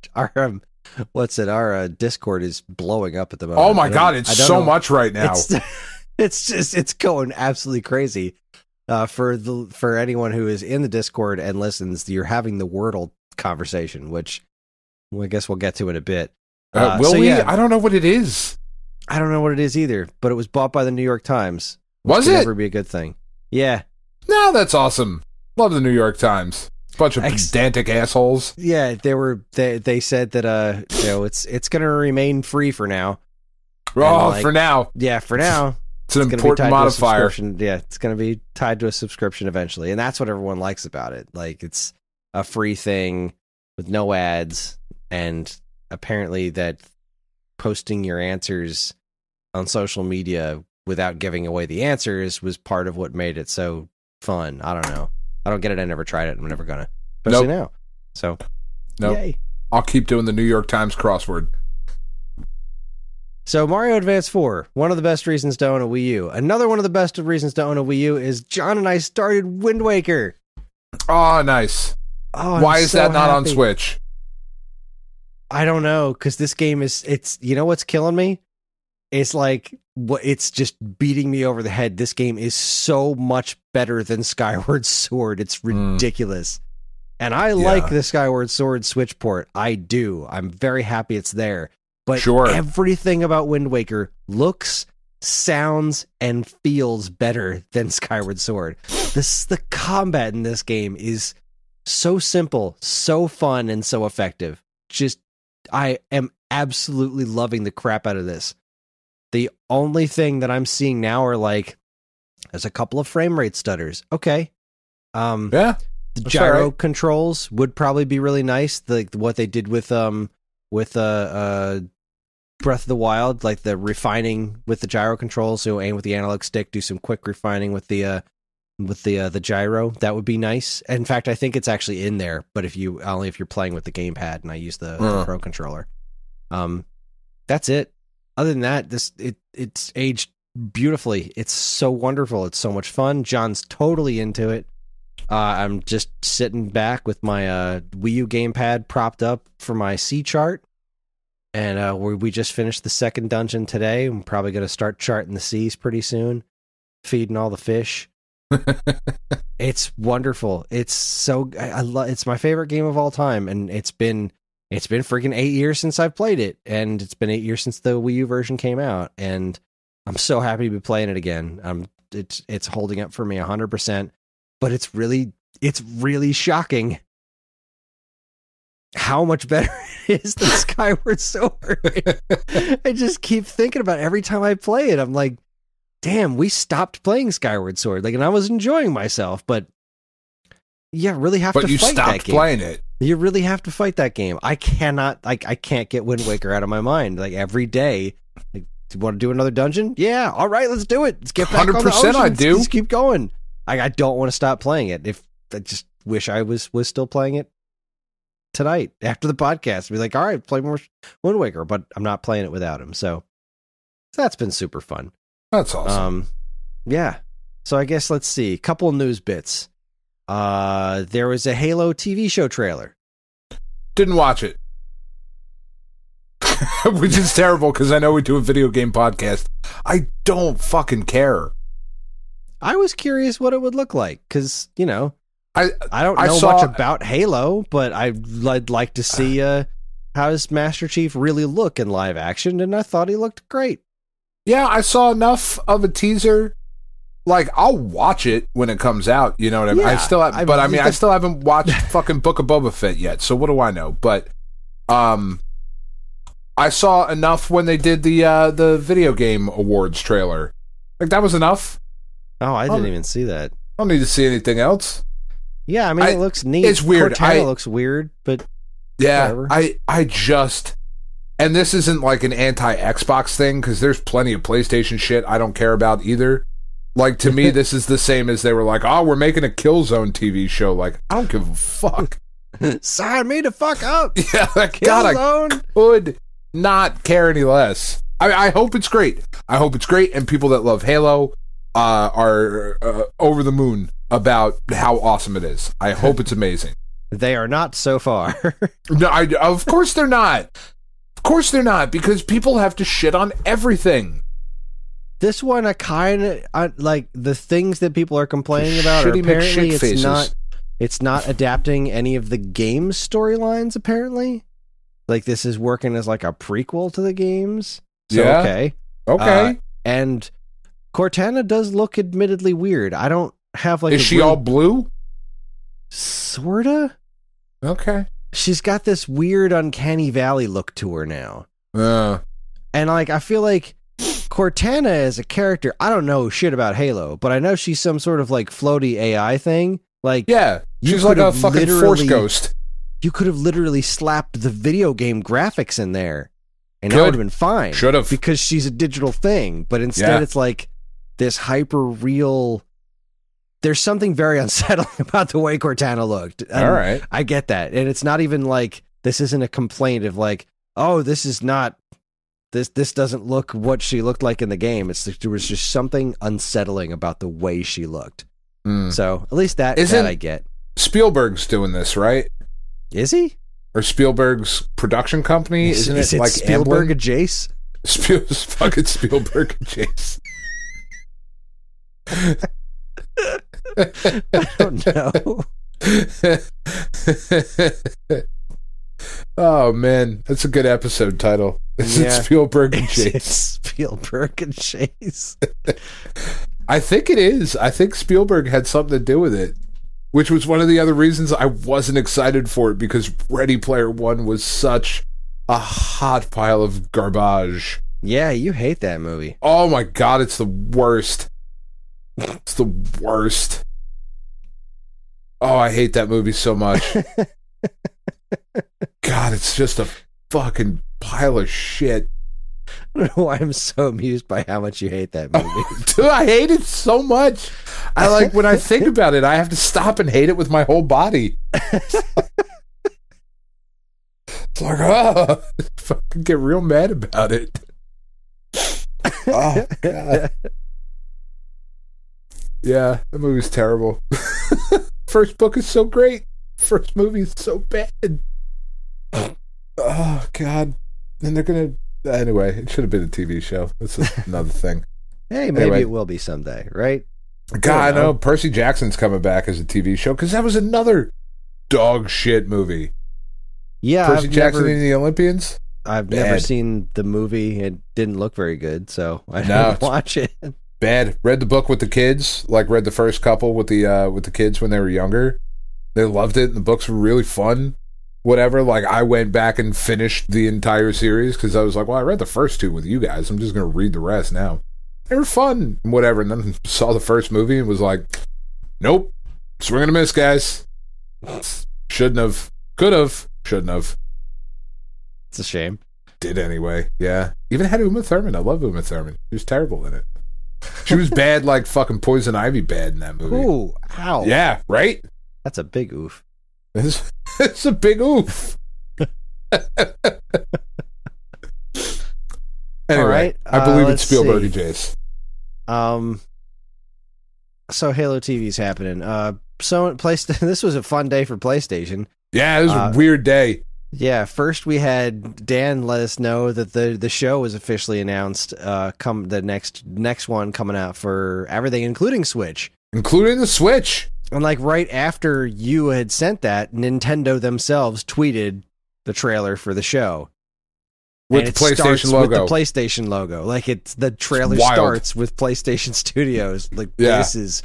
Discord is blowing up at the moment. Oh my god, it's so much right now. It's going absolutely crazy. For anyone who is in the Discord and listens, you're having the Wordle conversation, which I guess we'll get to in a bit. Will we? Yeah, I don't know what it is. I don't know what it is either, but it was bought by the New York Times. Was it? Never be a good thing. Yeah. No, that's awesome. Love the New York Times. Bunch of pedantic assholes. Yeah, they said that it's going to remain free for now. Oh, for now. Yeah, for now. It's an important modifier. Yeah, it's going to be tied to a subscription eventually, and that's what everyone likes about it. Like, it's a free thing with no ads, and apparently that posting your answers on social media without giving away the answers was part of what made it so fun. I don't know. I don't get it. I never tried it. I'm never gonna. Especially now. So, yay. I'll keep doing the New York Times crossword. So, Mario Advance 4, one of the best reasons to own a Wii U. Another one of the best reasons to own a Wii U is John and I started Wind Waker. Oh, nice. Oh, why is that not on Switch? I don't know, because this game it's you know what's killing me? It's like, it's just beating me over the head. This game is so much better than Skyward Sword. It's ridiculous. And I like the Skyward Sword Switch port. I do. I'm very happy it's there. But everything about Wind Waker looks, sounds, and feels better than Skyward Sword. The combat in this game is so simple, so fun, and so effective. I am absolutely loving the crap out of this. The only thing that I'm seeing now are like, there's a couple of frame rate stutters. Okay. The gyro controls would probably be really nice. What they did with Breath of the Wild, like the refining with the gyro controls, so aim with the analog stick, do some quick refining with the gyro. That would be nice. In fact, I think it's actually in there, but if you're playing with the gamepad, and I use the Pro controller. That's it. Other than that, it's aged beautifully. It's so wonderful. It's so much fun. John's totally into it. I'm just sitting back with my Wii U gamepad propped up for my C chart. And we just finished the second dungeon today. I'm probably going to start charting the seas pretty soon, feeding all the fish. It's wonderful. It's so it's my favorite game of all time, and it's been freaking 8 years since I've played it, and it's been 8 years since the Wii U version came out, and I'm so happy to be playing it again. It's holding up for me 100%, but it's really shocking how much better it is than Skyward Sword. I just keep thinking about it every time I play it. I'm like, damn, we stopped playing Skyward Sword. Like, and I was enjoying myself, but you really have to fight that game. But you stopped playing it. You really have to fight that game. I can't get Wind Waker out of my mind. Like, every day, like, do you want to do another dungeon? Yeah, all right, let's do it. Let's get back 100% on the ocean. I do. Let's keep going. I don't want to stop playing it. I just wish I was still playing it tonight after the podcast. Be like, all right, play more Wind Waker, but I'm not playing it without him. So that's been super fun. That's awesome. Yeah. So I guess let's see. A couple of news bits. There was a Halo TV show trailer. Didn't watch it. Which is terrible because I know we do a video game podcast. I don't fucking care. I was curious what it would look like because, you know, I don't know much about Halo, but I'd like to see how does Master Chief really look in live action, and I thought he looked great. Yeah, I saw enough of a teaser. Like, I'll watch it when it comes out, you know what I mean? Yeah, I still haven't watched fucking Book of Boba Fett yet, so what do I know? But I saw enough when they did the video game awards trailer. Like, that was enough. Oh, I didn't even see that. I don't need to see anything else. Yeah, I mean, it looks neat. It's weird. Cortana looks weird, but yeah, whatever. I just, and this isn't like an anti-Xbox thing, because there's plenty of PlayStation shit I don't care about either. Like, to me, this is the same as they were like, oh, we're making a Killzone TV show. Like, I don't give a fuck. Sign me the fuck up. Yeah, God, I could not care any less. I hope it's great. I hope it's great, and people that love Halo are over the moon about how awesome it is. I hope it's amazing. They are not so far. No, of course they're not. Of course they're not, because people have to shit on everything. This one, I kind of like the things that people are complaining about. Are apparently, it's not adapting any of the game's storylines. Apparently, like this is working as like a prequel to the games. So, yeah. Okay. And Cortana does look admittedly weird. I don't have like. Is she all blue? Sorta. Okay. She's got this weird uncanny valley look to her now. And like I feel like Cortana as a character, I don't know shit about Halo, but I know she's some sort of like floaty AI thing. Like, yeah, she's like a fucking force ghost. You could have literally slapped the video game graphics in there, and that would have been fine. Should have, because she's a digital thing. But instead, it's like this hyper real. There's something very unsettling about the way Cortana looked. All right, I get that, and it's not even like this isn't a complaint of like, oh, this is not. This doesn't look what she looked like in the game. There was just something unsettling about the way she looked. So at least that I get. Spielberg's doing this, right? Is he? Or Spielberg's production company? Isn't it like Spielberg and Jace? Fucking Spielberg and Jace. I don't know. Oh man, that's a good episode title. Is it Spielberg and Jace? Spielberg and Jace. I think it is. I think Spielberg had something to do with it, which was one of the other reasons I wasn't excited for it, because Ready Player One was such a hot pile of garbage. Yeah, you hate that movie. Oh my god, it's the worst. It's the worst. Oh, I hate that movie so much. God, it's just a fucking pile of shit. I don't know why I'm so amused by how much you hate that movie. Dude, I hate it so much. I like, when I think about it, I have to stop and hate it with my whole body. It's like, oh, I fucking get real mad about it. Oh, God. Yeah, the movie's terrible. First book is so great. First movie is so bad. Oh, God. And they're going to... Anyway, it should have been a TV show. That's another thing. Hey, maybe it will be someday, right? God, I know. Percy Jackson's coming back as a TV show, because that was another dog shit movie. Yeah, Percy Jackson and the Olympians? I've never seen the movie. It didn't look very good, so I didn't watch it. Bad. Read the book with the kids, like read the first couple with the kids when they were younger. They loved it, and the books were really fun. Whatever, like I went back and finished the entire series because I was like, well, I read the first two with you guys. I'm just going to read the rest now. They were fun, whatever. And then saw the first movie and was like, nope, swing and a miss, guys. Shouldn't have. Could have. Shouldn't have. It's a shame. Did anyway, yeah. Even had Uma Thurman. I love Uma Thurman. She was terrible in it. She was bad, like fucking Poison Ivy bad in that movie. Ooh, ow. Yeah, right? That's a big oof. It's a big oof. Anyway, all right, I believe it's Spielberg and Jace. So Halo TV's happening. This was a fun day for PlayStation. Yeah, it was a weird day. Yeah, first we had Dan let us know that the show was officially announced. The next one coming out for everything, including Switch. Including the Switch. And like right after you had sent that, Nintendo themselves tweeted the trailer for the show with the PlayStation logo. With the PlayStation logo, like the trailer starts with PlayStation Studios. Like this is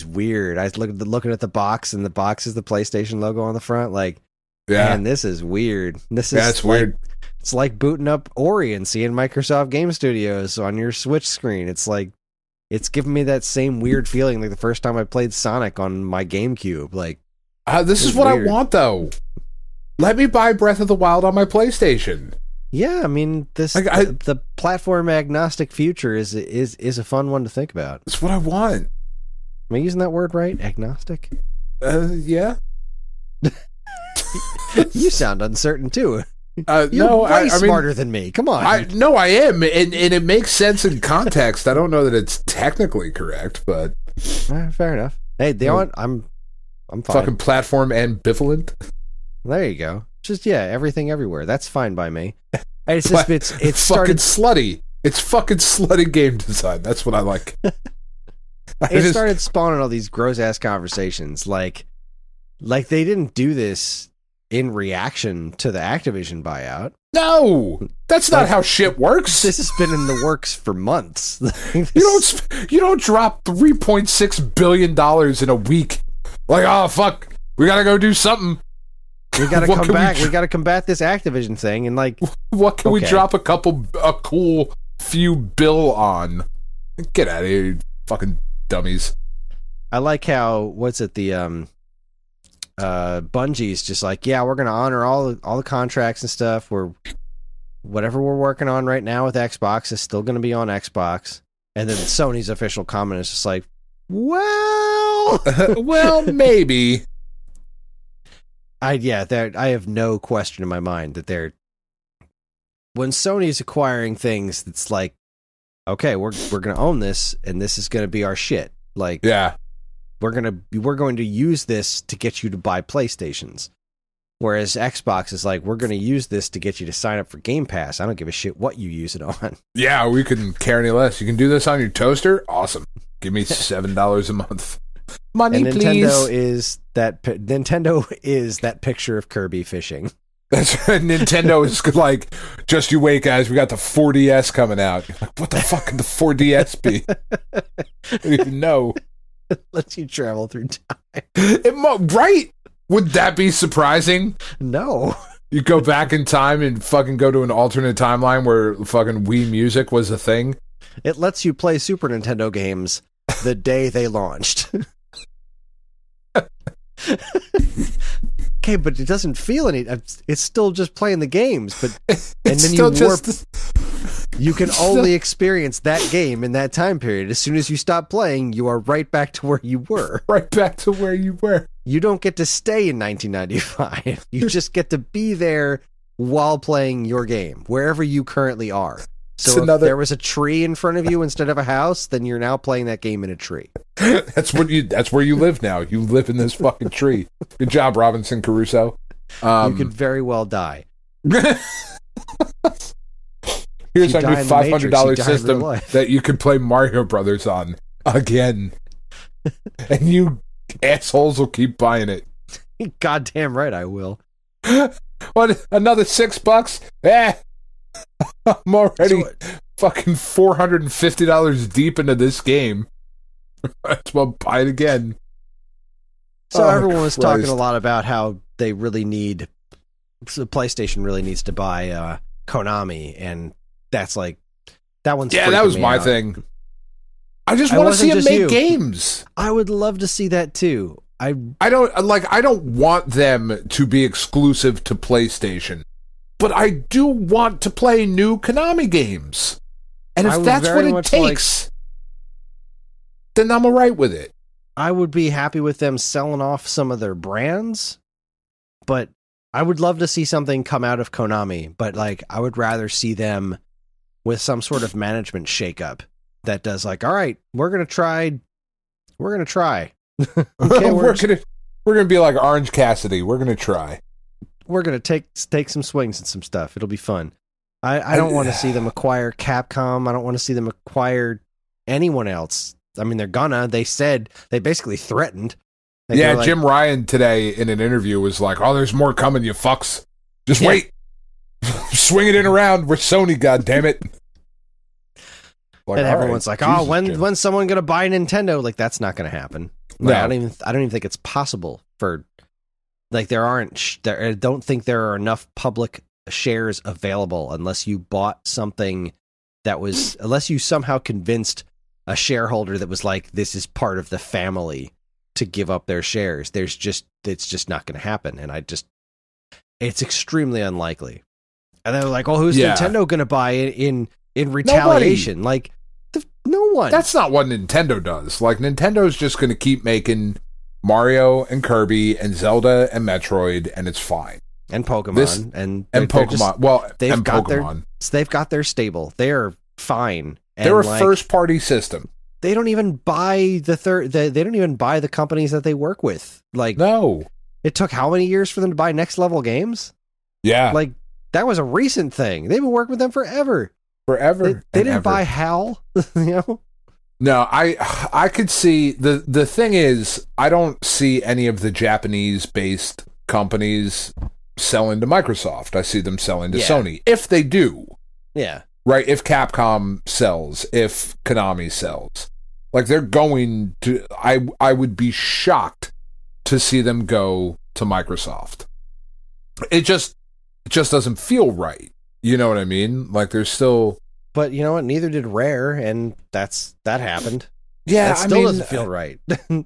weird. I was looking at the box, and the box is the PlayStation logo on the front. Like, man, this is weird. That's weird. It's like booting up Ori and seeing Microsoft Game Studios on your Switch screen. It's like. It's giving me that same weird feeling like the first time I played Sonic on my GameCube. Like, this is what weird. I want, though. Let me buy Breath of the Wild on my PlayStation. Yeah, I mean, the platform agnostic future is a fun one to think about. It's what I want. Am I using that word right? Agnostic? Yeah. You sound uncertain too. You're way smarter than me. Come on. I am, and it makes sense in context. I don't know that it's technically correct, but fair enough. Hey, I'm fine. Fucking platform ambivalent. There you go. Just everything everywhere. That's fine by me. It's fucking slutty. It's fucking slutty game design. That's what I like. It started spawning all these gross ass conversations. Like they didn't do this in reaction to the Activision buyout. No, that's not how shit works. This has been in the works for months. You don't drop $3.6 billion in a week. Like, oh fuck, we gotta go do something. We gotta come back. We gotta combat this Activision thing, and like, what can we drop a cool few bill on? Get out of here, you fucking dummies. I like how the Bungie's just like, yeah, we're gonna honor all the contracts and stuff. Whatever we're working on right now with Xbox is still gonna be on Xbox. And then Sony's official comment is just like, well, well, maybe. I have no question in my mind that when Sony's acquiring things, it's like, okay, we're gonna own this, and this is gonna be our shit. Like, yeah, we're going to use this to get you to buy PlayStations. Whereas Xbox is like, we're going to use this to get you to sign up for Game Pass. I don't give a shit what you use it on. Yeah, we couldn't care any less. You can do this on your toaster? Awesome. Give me $7 a month. Money, and please. Nintendo is that picture of Kirby fishing. That's right. Nintendo is like, just you wait, guys. We got the 4DS coming out. You're like, what the fuck could the 4DS be? I don't even know. It lets you travel through time. Right? Would that be surprising? No. You go back in time and fucking go to an alternate timeline where fucking Wii Music was a thing? It lets you play Super Nintendo games the day they launched. Okay, but it doesn't feel any. It's still just playing the games, but and then you can only experience that game in that time period. As soon as you stop playing, you are right back to where you were. Right back to where you were. You don't get to stay in 1995. You just get to be there while playing your game, wherever you currently are. So if there was a tree in front of you instead of a house, then you're now playing that game in a tree. That's where you live now. You live in this fucking tree. Good job, Robinson Crusoe. You could very well die. Here's our new $500 system that you can play Mario Brothers on again. And you assholes will keep buying it. Goddamn right I will. What, another $6? I'm already fucking $450 deep into this game. That's why I'll buy it again. So everyone was talking a lot about how they really need, so PlayStation really needs to buy Konami, and that's like, that one's that was my thing. I just want to see them make games. I would love to see that too. I don't want them to be exclusive to PlayStation, but I do want to play new Konami games. And if that's what it takes, then I'm alright with it. I would be happy with them selling off some of their brands, but I would love to see something come out of Konami, but like, I would rather see them with some sort of management shakeup that does like, all right, we're going to try. Okay, we're gonna be like Orange Cassidy. We're gonna try. We're gonna take some swings at some stuff. It'll be fun. I don't want to see them acquire Capcom. I don't want to see them acquire anyone else. I mean, they're gonna. They basically threatened. Yeah, Jim Ryan today in an interview was like, "Oh, there's more coming, you fucks. Just wait, swing it in around. We're Sony, goddammit." Like, and everyone's like, "Oh, when's someone gonna buy Nintendo?" Like, that's not gonna happen. Like, no. I don't even think it's possible for, like, I don't think there are enough public shares available unless you bought something unless you somehow convinced a shareholder that was like, this is part of the family to give up their shares. It's just not going to happen. And it's extremely unlikely. And they're like, oh, who's Nintendo going to buy in retaliation? Nobody. Like, no one. That's not what Nintendo does. Like, Nintendo's just going to keep making Mario and Kirby and Zelda and Metroid, and it's fine. And Pokemon and Pokemon. They've got their stable. They are fine. They're a first-party system. They don't even buy they don't even buy the companies that they work with. Like, no. It took how many years for them to buy Next Level Games? Yeah. Like, that was a recent thing. They've been working with them forever. forever. They didn't buy HAL, you know? No, I could see the thing is I don't see any of the Japanese based companies selling to Microsoft. I see them selling to Sony. If they do. Yeah. Right, if Capcom sells, if Konami sells. Like they're going to I would be shocked to see them go to Microsoft. It just doesn't feel right. You know what I mean? Like there's still. But you know what? Neither did Rare, and that happened. Yeah, that still doesn't feel right. People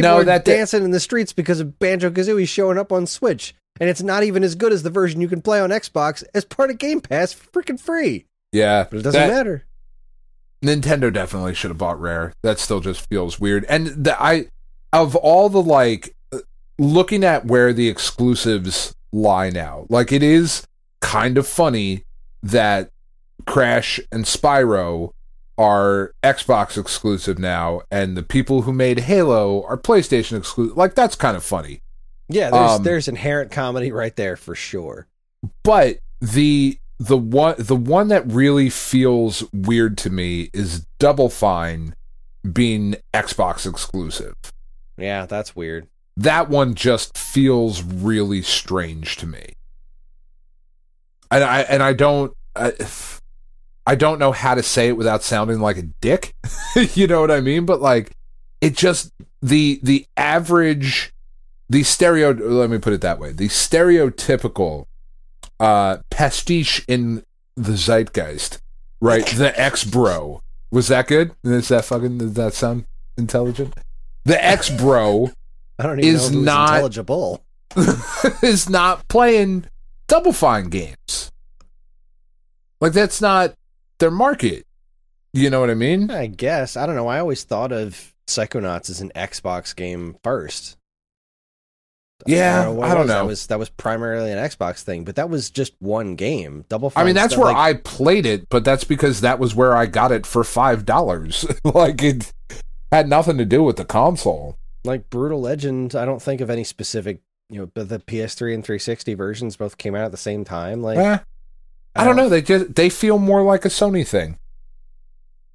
are dancing in the streets because of Banjo-Kazooie showing up on Switch, and it's not even as good as the version you can play on Xbox as part of Game Pass for freaking free. Yeah, but it doesn't matter. Nintendo definitely should have bought Rare. That still just feels weird. And of all the like, looking at where the exclusives lie now, like it is kind of funny that Crash and Spyro are Xbox exclusive now, and the people who made Halo are PlayStation exclusive. Like that's kind of funny. Yeah, there's inherent comedy right there for sure. But the one that really feels weird to me is Double Fine being Xbox exclusive. Yeah, that's weird. That one just feels really strange to me. And I don't know how to say it without sounding like a dick. You know what I mean? But like it just the average let me put it that way. The stereotypical pastiche in the zeitgeist, right? The ex-bro. Was that good? Does that sound intelligent? The ex-bro I don't even know if it was intelligible. is not playing Double Fine games. Like that's not their market. You know what I mean? I guess. I don't know. I always thought of Psychonauts as an Xbox game first. Yeah, I don't know. That was primarily an Xbox thing, but that was just one game. Double Fine. I mean, that's where I played it, but that's because that was where I got it for $5. Like it had nothing to do with the console. Like Brutal Legend, I don't think of any specific. But the PS3 and 360 versions both came out at the same time. Like, I don't know. They feel more like a Sony thing.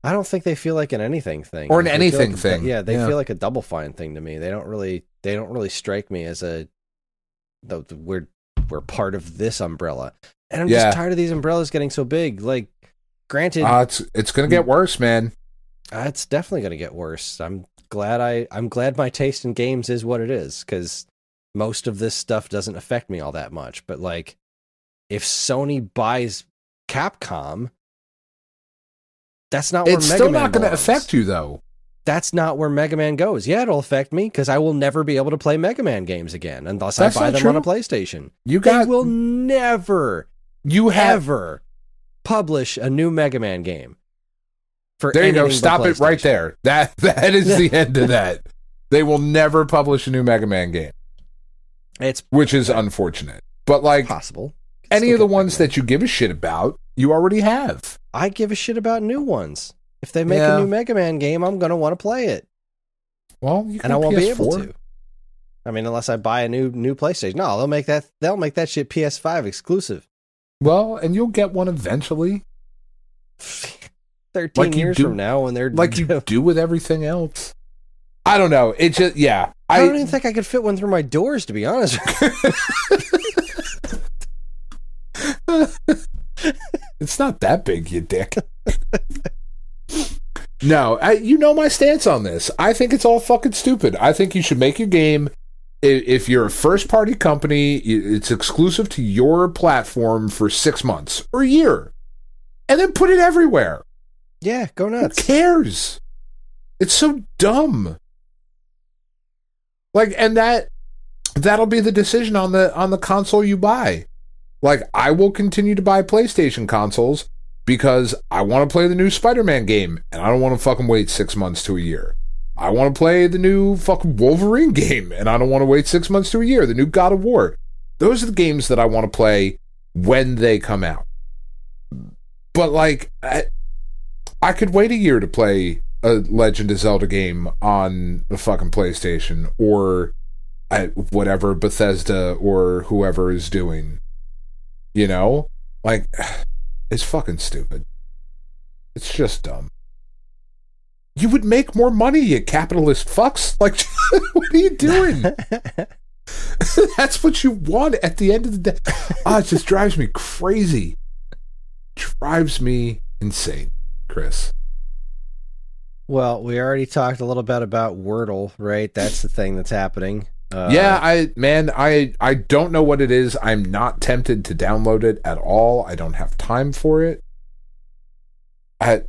I don't think they feel like an anything thing, or an anything thing. Yeah, they feel like a Double Fine thing to me. They don't really strike me as we're part of this umbrella. And I'm just tired of these umbrellas getting so big. Like, granted, it's gonna get worse, man. It's definitely gonna get worse. I'm glad my taste in games is what it is, because most of this stuff doesn't affect me all that much. But like, if Sony buys Capcom, that's not where Mega Man It's still not going to belongs. affect you, though. That's not where Mega Man goes. Yeah, it'll affect me because I will never be able to play Mega Man games again unless I buy them on a PlayStation. They will never, ever publish a new Mega Man game. There you go. Stop it right there. That is the end of that. They will never publish a new Mega Man game. Which is unfortunate. But like, possible. Any of the ones that you give a shit about, you already have. I give a shit about new ones. If they make a new Mega Man game, I'm going to want to play it. Well, and I won't be able to. I mean, unless I buy a new PlayStation. No, they'll make that shit PS5 exclusive. Well, and you'll get one eventually. 13 years from now, when they're like you do with everything else. I don't know. It just I don't even think I could fit one through my doors, to be honest. It's not that big, you dick. No, you know my stance on this. I think it's all fucking stupid. I think you should make your game. If you're a first-party company, it's exclusive to your platform for 6 months or a year. And then put it everywhere. Yeah, go nuts. Who cares? It's so dumb. Like, and that'll be the decision on the console you buy. Like, I will continue to buy PlayStation consoles because I want to play the new Spider-Man game, and I don't want to fucking wait 6 months to a year. I want to play the new fucking Wolverine game, and I don't want to wait 6 months to a year. The new God of War. Those are the games that I want to play when they come out. But, like, I could wait a year to play a Legend of Zelda game on the fucking PlayStation, or whatever Bethesda or whoever is doing. You know? Like, it's fucking stupid. It's just dumb. You would make more money, you capitalist fucks. Like, what are you doing? That's what you want at the end of the day. It just drives me crazy. Drives me insane, Chris. Well, we already talked a little bit about Wordle, right? That's the thing that's happening. I don't know what it is. I'm not tempted to download it at all. I don't have time for it. The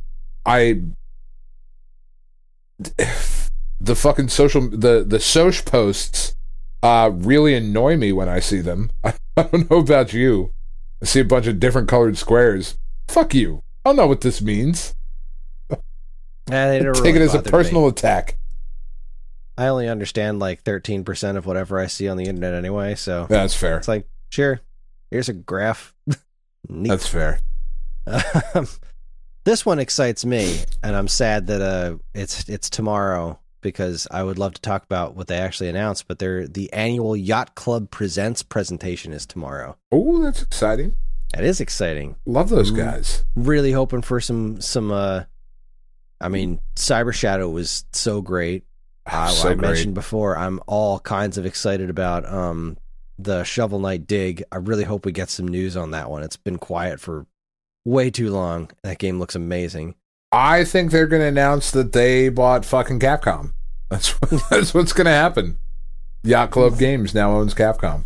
fucking the Soch posts really annoy me when I see them. I don't know about you. I see a bunch of different colored squares. Fuck you. I don't know what this means. Take it as a personal attack. I only understand like 13% of whatever I see on the internet anyway, so that's fair. It's like, sure, here's a graph. Neat. That's fair. This one excites me, and I'm sad that it's tomorrow because I would love to talk about what they actually announced, but the annual Yacht Club Presents presentation is tomorrow. Oh, that's exciting. That is exciting. Love those guys. Really hoping for some I mean, Cyber Shadow was so great. I mentioned before, I'm all kinds of excited about the Shovel Knight Dig. I really hope we get some news on that one. It's been quiet for way too long. That game looks amazing. I think they're going to announce that they bought fucking Capcom. That's what's going to happen. Yacht Club Games now owns Capcom.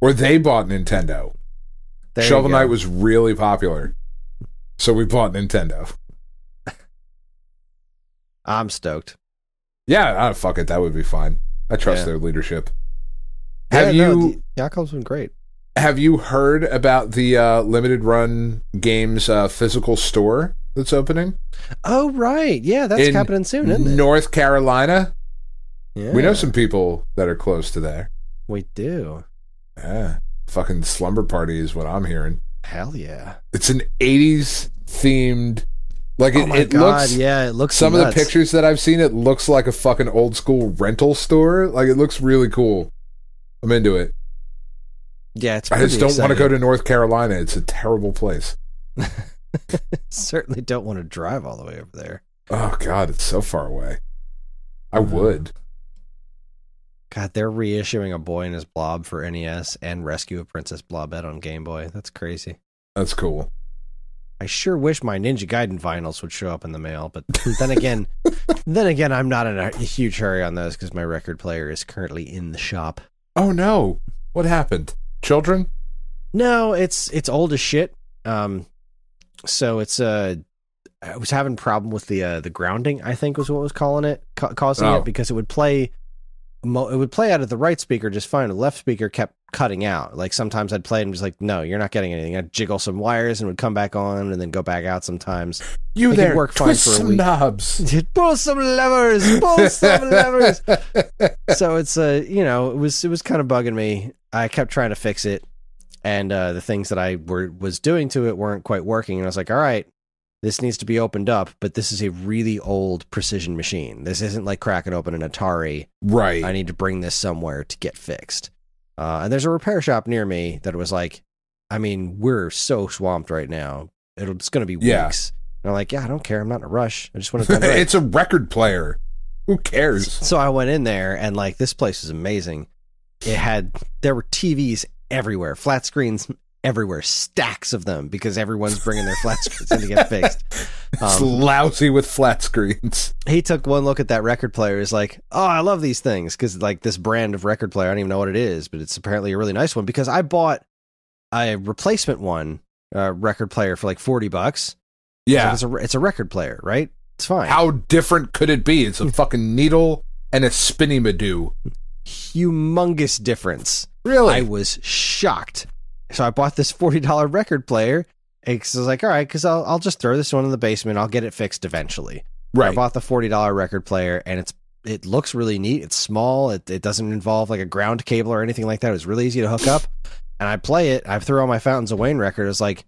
Or they bought Nintendo. Shovel Knight was really popular. So we bought Nintendo. I'm stoked. Yeah, fuck it. That would be fine. I trust their leadership. Yacht Club's been great. Have you heard about the Limited Run Games physical store that's opening? Oh, right. Yeah, that's happening soon, isn't it? North Carolina. Yeah. We know some people that are close to there. We do. Yeah. Fucking slumber party is what I'm hearing. Hell yeah. It's an 80s themed... Like it looks some nuts. of the pictures that I've seen, it looks like a fucking old school rental store. Like it looks really cool. I'm into it. Yeah, it's I just don't want to go to North Carolina. It's a terrible place. Certainly don't want to drive all the way over there. Oh god, it's so far away. I would. God, they're reissuing A Boy and His Blob for NES and Rescue of Princess Blobette on Game Boy. That's crazy. That's cool. I sure wish my Ninja Gaiden vinyls would show up in the mail, but then again, I'm not in a huge hurry on those because my record player is currently in the shop. Oh no! What happened? Children? No, it's old as shit. So it's I was having a problem with the grounding, I think was what was causing it, because it would play out of the right speaker just fine. The left speaker kept cutting out. Like sometimes I'd play it and just like, no, you're not getting anything. I'd jiggle some wires and would come back on and then go back out sometimes. It there, work fine for a week. Knobs. Pull some levers. Pull some levers. So it's it was kind of bugging me. I kept trying to fix it, and the things that I was doing to it weren't quite working. And I was like, all right, this needs to be opened up, but this is a really old precision machine. This isn't like cracking open an Atari. Right. I need to bring this somewhere to get fixed. And there's a repair shop near me that was like, I mean, we're so swamped right now. It's going to be weeks. And I'm like, yeah, I don't care. I'm not in a rush. I just want to. Right. It's a record player. Who cares? So I went in there, and like this place is amazing. There were TVs everywhere, flat screens everywhere, stacks of them, because everyone's bringing their flat screens in to get fixed. It's lousy with flat screens. He took one look at that record player. Is like, oh, I love these things, because like this brand of record player, I don't even know what it is, but it's apparently a really nice one, because I bought a replacement record player for like $40. Yeah, it's a record player, right? It's fine. How different could it be? It's a fucking needle and a spinny madoo. Humongous difference. Really? I was shocked. So I bought this $40 record player. Because I was like, all right, because I'll just throw this one in the basement. I'll get it fixed eventually. Right. I bought the $40 record player, and it looks really neat. It's small. It doesn't involve like a ground cable or anything like that. It was really easy to hook up. And I play it. I threw on my Fountains of Wayne record. It's like,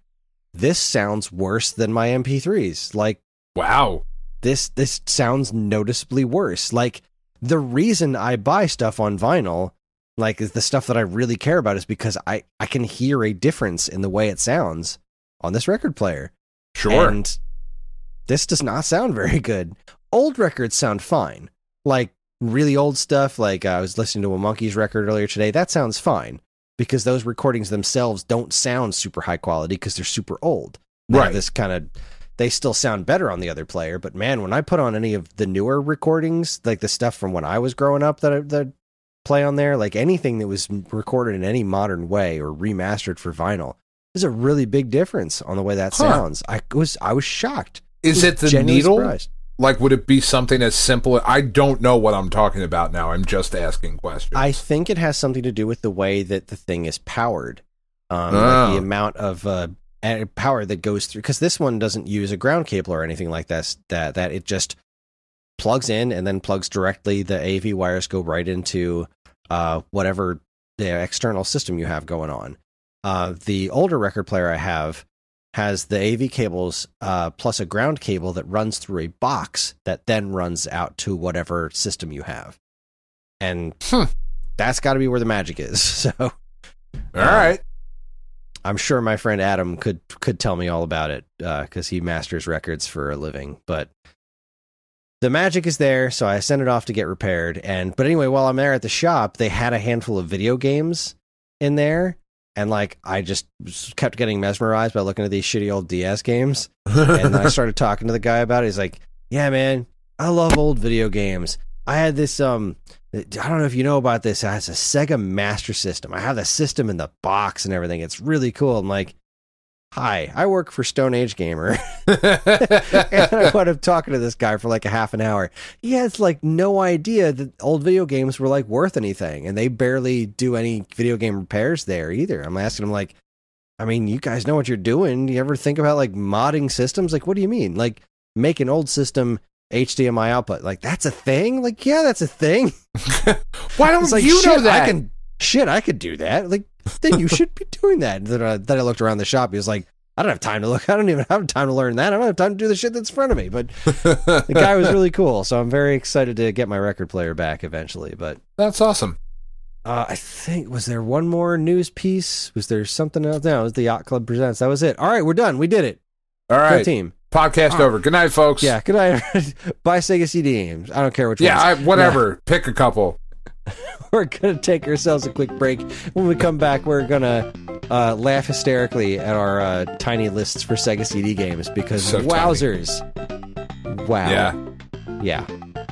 this sounds worse than my MP3s. Like, wow. This sounds noticeably worse. Like, the reason I buy stuff on vinyl, like the stuff that I really care about, is because I can hear a difference in the way it sounds on this record player. Sure. And this does not sound very good. Old records sound fine. Like, really old stuff, like I was listening to a Monkees record earlier today, that sounds fine, because those recordings themselves don't sound super high quality because they're super old. Right. This kind of, they still sound better on the other player, but man, when I put on any of the newer recordings, like the stuff from when I was growing up that play on there, like anything that was recorded in any modern way or remastered for vinyl, there's a really big difference on the way that sounds. I was shocked. Is it the needle? Surprised. Like, would it be something as simple? I don't know what I'm talking about now. I'm just asking questions. I think it has something to do with the way that the thing is powered. Like the amount of power that goes through. Because this one doesn't use a ground cable or anything like that. That it just plugs in and then plugs directly. The AV wires go right into whatever the external system you have going on. The older record player I have has the AV cables plus a ground cable that runs through a box that then runs out to whatever system you have. And that's got to be where the magic is. So, all right. I'm sure my friend Adam could tell me all about it because he masters records for a living. But the magic is there, so I sent it off to get repaired. But anyway, while I'm there at the shop, they had a handful of video games in there. And, like, I just kept getting mesmerized by looking at these shitty old DS games. And I started talking to the guy about it. He's like, yeah, man, I love old video games. I had this, I don't know if you know about this. It's a Sega Master System. I have the system in the box and everything. It's really cool. I'm like, hi, I work for Stone Age Gamer. And I wound up talking to this guy for like a half an hour. He has like no idea that old video games were like worth anything, and they barely do any video game repairs there either. I'm asking him like, I mean, you guys know what you're doing. Do you ever think about like modding systems? Like, what do you mean? Like, make an old system HDMI output? Like, that's a thing? Like, yeah, that's a thing. Why don't like, you know that? I could do that. Like, then you should be doing that. Then I looked around the shop. He was like, I don't have time to look. I don't even have time to learn that. I don't have time to do the shit that's in front of me. But the guy was really cool. So I'm very excited to get my record player back eventually. But that's awesome. I think, was there one more news piece? Was there something else? No, it was the Yacht Club Presents. That was it. All right, we're done. We did it. All right. Good team. Podcast over. Good night, folks. Yeah, good night. Buy Sega CD games. I don't care which ones. Yeah, whatever. Yeah. Pick a couple. We're going to take ourselves a quick break. When we come back, we're going to laugh hysterically at our tiny lists for Sega CD games because so wowzers. Tiny. Wow. Yeah.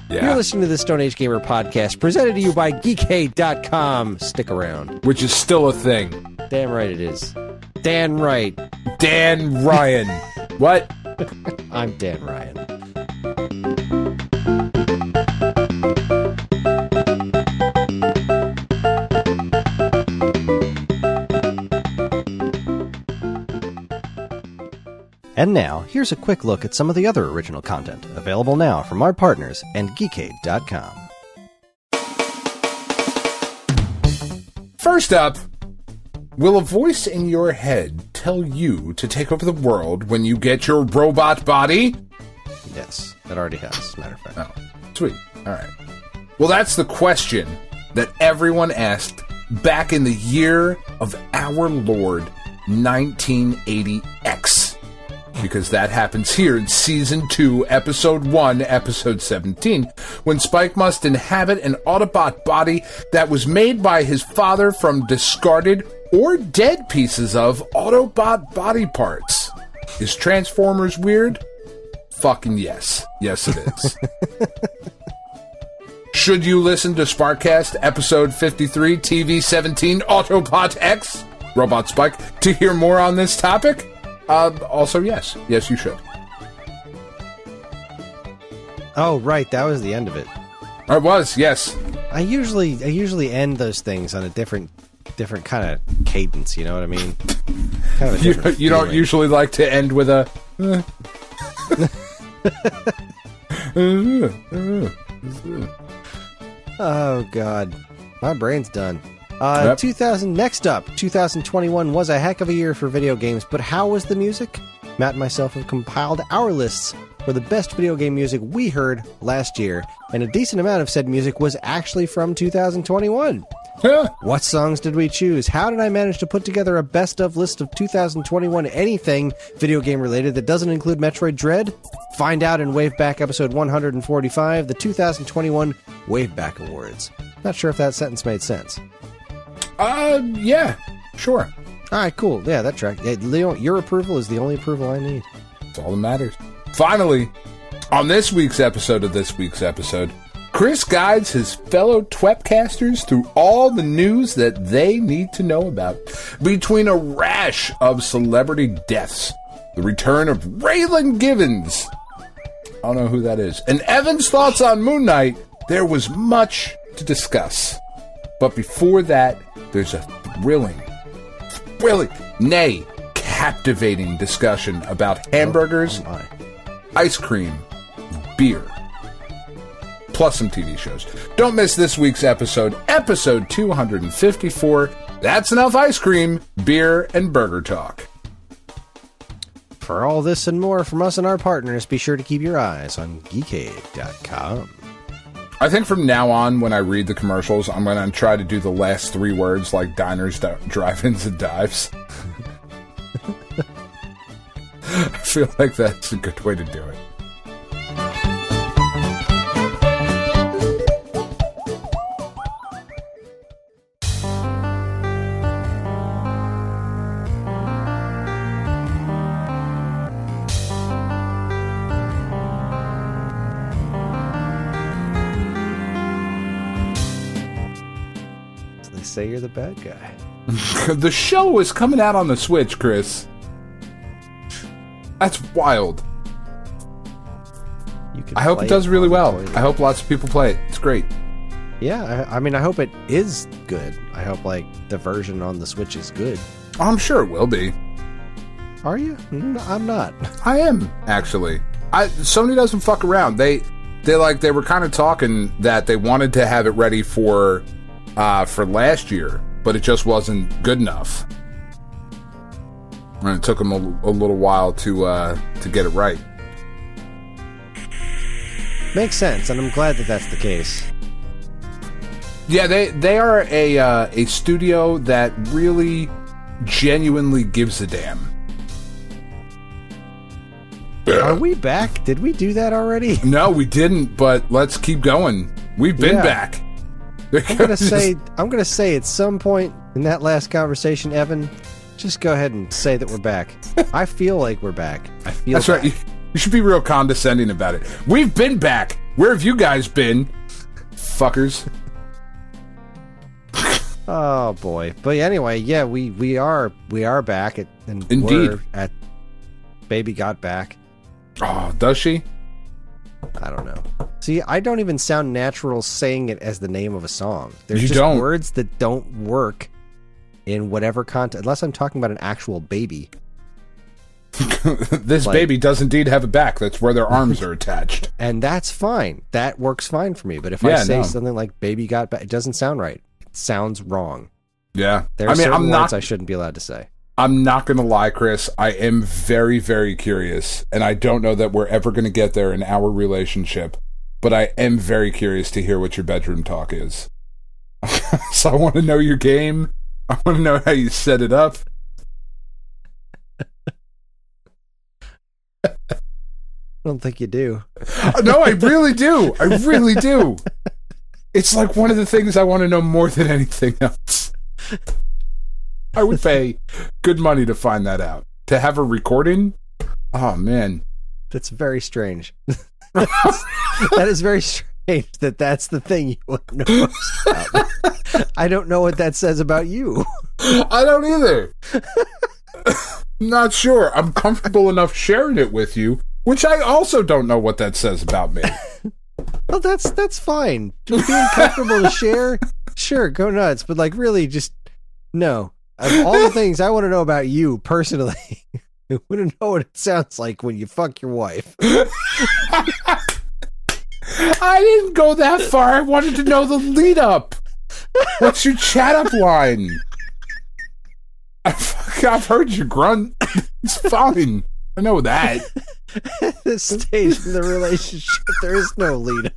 You're listening to the Stone Age Gamer podcast presented to you by Geekade.com. Stick around. Which is still a thing. Damn right it is. Dan Wright. Dan Ryan. What? I'm Dan Ryan. And now, here's a quick look at some of the other original content available now from our partners and Geekade.com. First up, will a voice in your head tell you to take over the world when you get your robot body? Yes, that already has, as a matter of fact. Oh, sweet. All right. Well, that's the question that everyone asked back in the year of our Lord, 1980X. Because that happens here in Season 2, Episode 1, Episode 17, when Spike must inhabit an Autobot body that was made by his father from discarded or dead pieces of Autobot body parts. Is Transformers weird? Fucking yes. Yes, it is. Should you listen to Sparkcast, Episode 53, TV 17, Autobot X, Robot Spike, to hear more on this topic? Also, yes. Yes, you should. Oh, right. That was the end of it. It was, yes. I usually end those things on a different kind of cadence, you know what I mean? Kind of a you don't usually like to end with a... Oh, God. My brain's done. Yep. 2021 was a heck of a year for video games, but how was the music? Matt and myself have compiled our lists for the best video game music we heard last year, and a decent amount of said music was actually from 2021. What songs did we choose? How did I manage to put together a best-of list of 2021 anything video game related that doesn't include Metroid Dread? Find out in Waveback episode 145, the 2021 Waveback Awards. Not sure if that sentence made sense. Yeah, sure. All right, cool. Yeah, that track. Yeah, Leo, your approval is the only approval I need. That's all that matters. Finally, on this week's episode, Kris guides his fellow Twepcasters through all the news that they need to know about. Between a rash of celebrity deaths, the return of Raylan Givens, I don't know who that is, and Evan's thoughts on Moon Knight, there was much to discuss. But before that, there's a thrilling, nay, captivating discussion about hamburgers, ice cream, beer, plus some TV shows. Don't miss this week's episode 254. That's enough ice cream, beer, and burger talk. For all this and more from us and our partners, be sure to keep your eyes on geekade.com. I think from now on, when I read the commercials, I'm going to try to do the last three words like diners, drive-ins, and dives. I feel like that's a good way to do it. Say you're the bad guy. The show is coming out on the Switch, Kris. That's wild. I hope it does really well. I hope lots of people play it. It's great. Yeah, I mean, I hope it is good. I hope, like, the version on the Switch is good. I'm sure it will be. Are you? I'm not. I am, actually. Sony doesn't fuck around. They were kind of talking that they wanted to have it ready for last year, but it just wasn't good enough. And it took them a little while to get it right. Makes sense, and I'm glad that that's the case. Yeah, they are a studio that really genuinely gives a damn. Are we back? Did we do that already? No, we didn't, but let's keep going. We've been back. I'm gonna say at some point in that last conversation, Evan, just go ahead and say that we're back. I feel like we're back. That's right. You should be real condescending about it. We've been back. Where have you guys been, fuckers? Oh boy. But anyway, yeah, we are back and indeed we're at Baby Got Back. Oh, does she? I don't know. See, I don't even sound natural saying it as the name of a song. There's just words that don't work in whatever context, unless I'm talking about an actual baby. This baby does indeed have a back. That's where their arms are attached. And that's fine. That works fine for me. But if I say something like Baby Got Back, it doesn't sound right. It sounds wrong. Yeah. There are certain words I shouldn't be allowed to say. I'm not going to lie, Kris. I am very, very curious, and I don't know that we're ever going to get there in our relationship, but I am very curious to hear what your bedroom talk is. So I want to know your game. I want to know how you set it up. I don't think you do. No, I really do. I really do. It's like one of the things I want to know more than anything else. I would pay good money to find that out. To have a recording? Oh, man. That's very strange. That is very strange that that's the thing you want to know about. I don't know what that says about you. I don't either. Not sure. I'm comfortable enough sharing it with you, which I also don't know what that says about me. Well, that's fine. Just being comfortable to share, sure, go nuts. But, like, really, just, no. Of all the things I want to know about you personally, I want to know what it sounds like when you fuck your wife. I didn't go that far. I wanted to know the lead up. What's your chat up line? I've heard you grunt. It's fine. I know that. At this stage in the relationship, there is no lead up.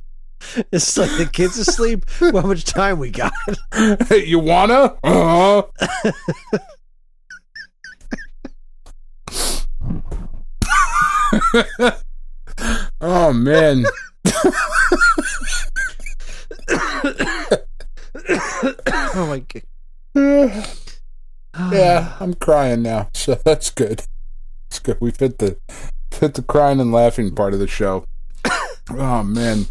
It's like the kid's asleep. How much time we got? You wanna? Oh man. Oh my god. Yeah, I'm crying now, so that's good. It's good. We've hit the crying and laughing part of the show. Oh man.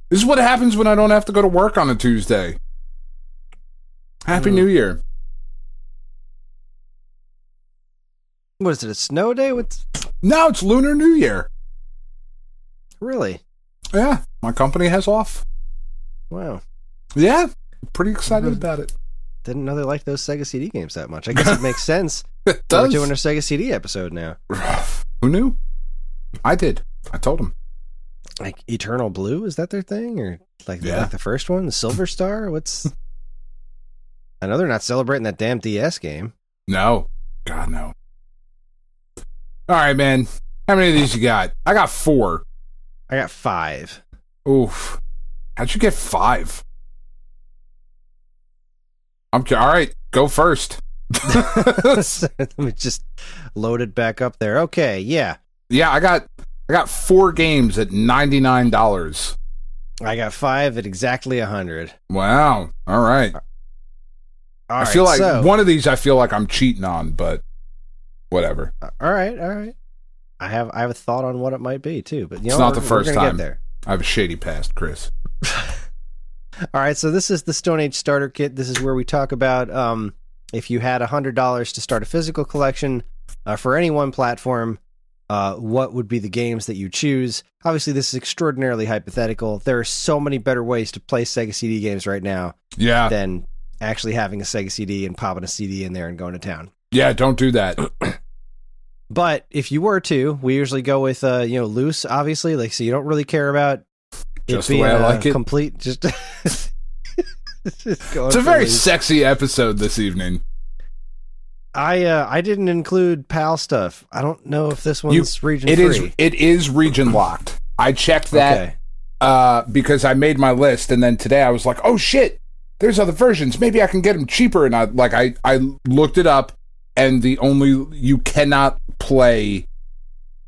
This is what happens when I don't have to go to work on a Tuesday. Happy New Year. What is it, a snow day? No, it's Lunar New Year. Really? Yeah, my company has off. Wow. Yeah, pretty excited about it. Didn't know they liked those Sega CD games that much. I guess it makes sense. It does. We're doing a Sega CD episode now. Who knew? I did. I told him. Like Eternal Blue, is that their thing? Or like the first one, the Silver Star? I know they're not celebrating that damn DS game. No. God, no. All right, man. How many of these you got? I got 4. I got 5. Oof. How'd you get 5? All right, go first. Let me just load it back up there. Okay, yeah. Yeah, I got 4 games at $99. I got 5 at exactly 100. Wow. All right. I feel like one of these I feel like I'm cheating on, but whatever. All right. I have a thought on what it might be too, but it's not the first time. Get there. I have a shady past, Chris. All right, so this is the Stone Age Starter Kit. This is where we talk about if you had $100 to start a physical collection for any one platform, what would be the games that you choose? Obviously, this is extraordinarily hypothetical. There are so many better ways to play Sega CD games right now than actually having a Sega CD and popping a CD in there and going to town. Yeah, don't do that. But if you were to, we usually go with loose, obviously, like so you don't really care about just the way I like it. Complete, just it's a very sexy episode this evening. I didn't include PAL stuff. I don't know if this one's region free. It is region locked. I checked that because I made my list, and then today I was like, oh shit, there's other versions. Maybe I can get them cheaper. And I looked it up, and you cannot play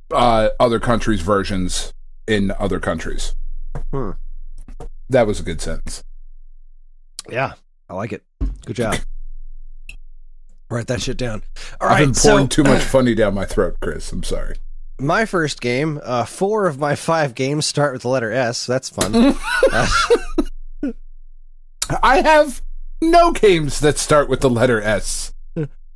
other countries' versions in other countries. That was a good sentence. Yeah, I like it. Good job. Write that shit down. All right, I've been pouring too much funny down my throat, Chris. I'm sorry. My first game, 4 of my 5 games start with the letter S. So that's fun. I have no games that start with the letter S.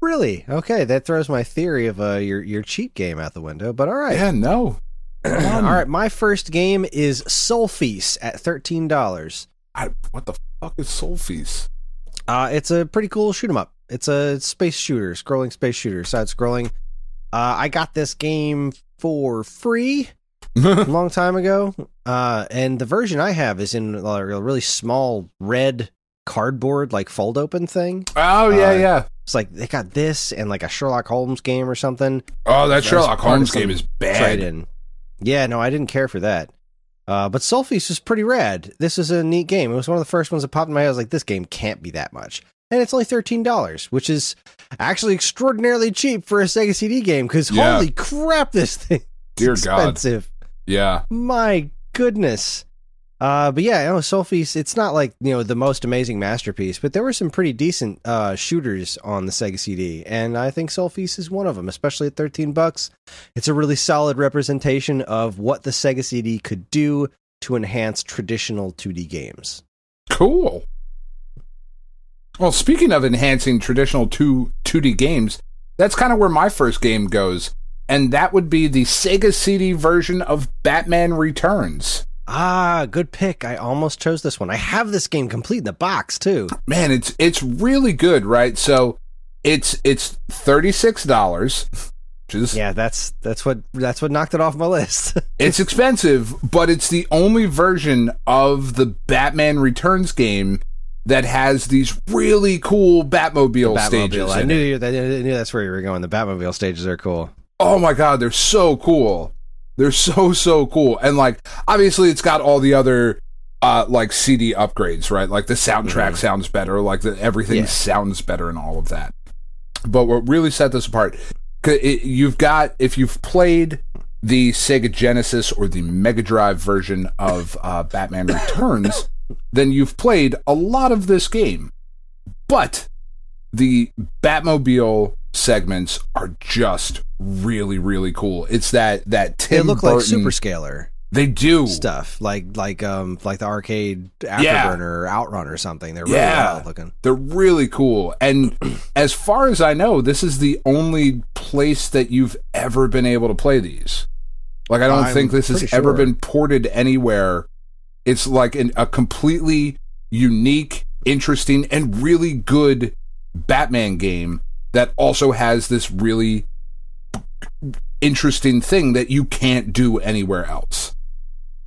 Really? Okay, that throws my theory of your cheat game out the window, but all right. Yeah, no. All right, my first game is Soul Feast at $13. What the fuck is Soul Feast? It's a pretty cool shoot 'em up. It's a space shooter, scrolling space shooter, side-scrolling. I got this game for free a long time ago, and the version I have is in a really small red cardboard, like fold-open thing. Oh, yeah. It's like they got this and like a Sherlock Holmes game or something. Oh, that Sherlock Holmes game is bad. Yeah, no, I didn't care for that. But Soul Feast was pretty rad. This is a neat game. It was one of the first ones that popped in my head. I was like, this game can't be that much. And it's only $13, which is actually extraordinarily cheap for a Sega CD game, because holy crap, this thing is expensive. God. Yeah. My goodness. But yeah, Soul Feast, it's not like, the most amazing masterpiece, but there were some pretty decent shooters on the Sega CD, and I think Soul Feast is one of them, especially at $13. It's a really solid representation of what the Sega CD could do to enhance traditional 2D games. Cool. Well, speaking of enhancing traditional 2D games, that's kind of where my first game goes, and that would be the Sega CD version of Batman Returns. Ah, good pick. I almost chose this one. I have this game complete in the box too. Man, it's really good, right? So it's $36. That's what knocked it off my list. It's expensive, but it's the only version of the Batman Returns game that has these really cool Batmobile stages. I knew that's where you were going. The Batmobile stages are cool. Oh my god, they're so cool. They're so cool. And like, obviously it's got all the other like CD upgrades, right? Like the soundtrack sounds better, like everything sounds better and all of that. But what really set this apart, if you've played the Sega Genesis or the Mega Drive version of Batman Returns, then you've played a lot of this game. But the Batmobile segments are just really cool. It's that Tim They look Burton, like Super Scaler. They do stuff like the arcade Afterburner or Outrun or something. They're really wild looking. They're really cool. And as far as I know, this is the only place that you've ever been able to play these. Like, I don't think this has ever been ported anywhere. It's like a completely unique, interesting, and really good Batman game that also has this really interesting thing that you can't do anywhere else.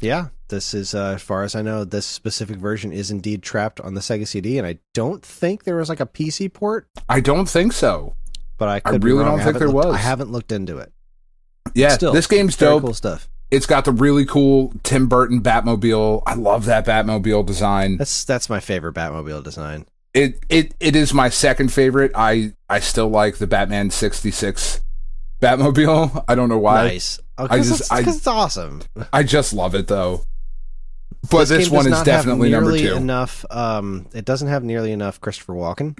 Yeah, this is, as far as I know, this specific version is indeed trapped on the Sega CD, and I don't think there was like a PC port. I don't think so. But I really don't think there was. I haven't looked into it. Yeah, still, this game's dope. Cool stuff. It's got the really cool Tim Burton Batmobile. I love that Batmobile design. That's my favorite Batmobile design. It is my second favorite. I still like the Batman 66 Batmobile. I don't know why. Nice. Because it's awesome. I just love it though. But this one is definitely number 2. It doesn't have nearly enough Christopher Walken,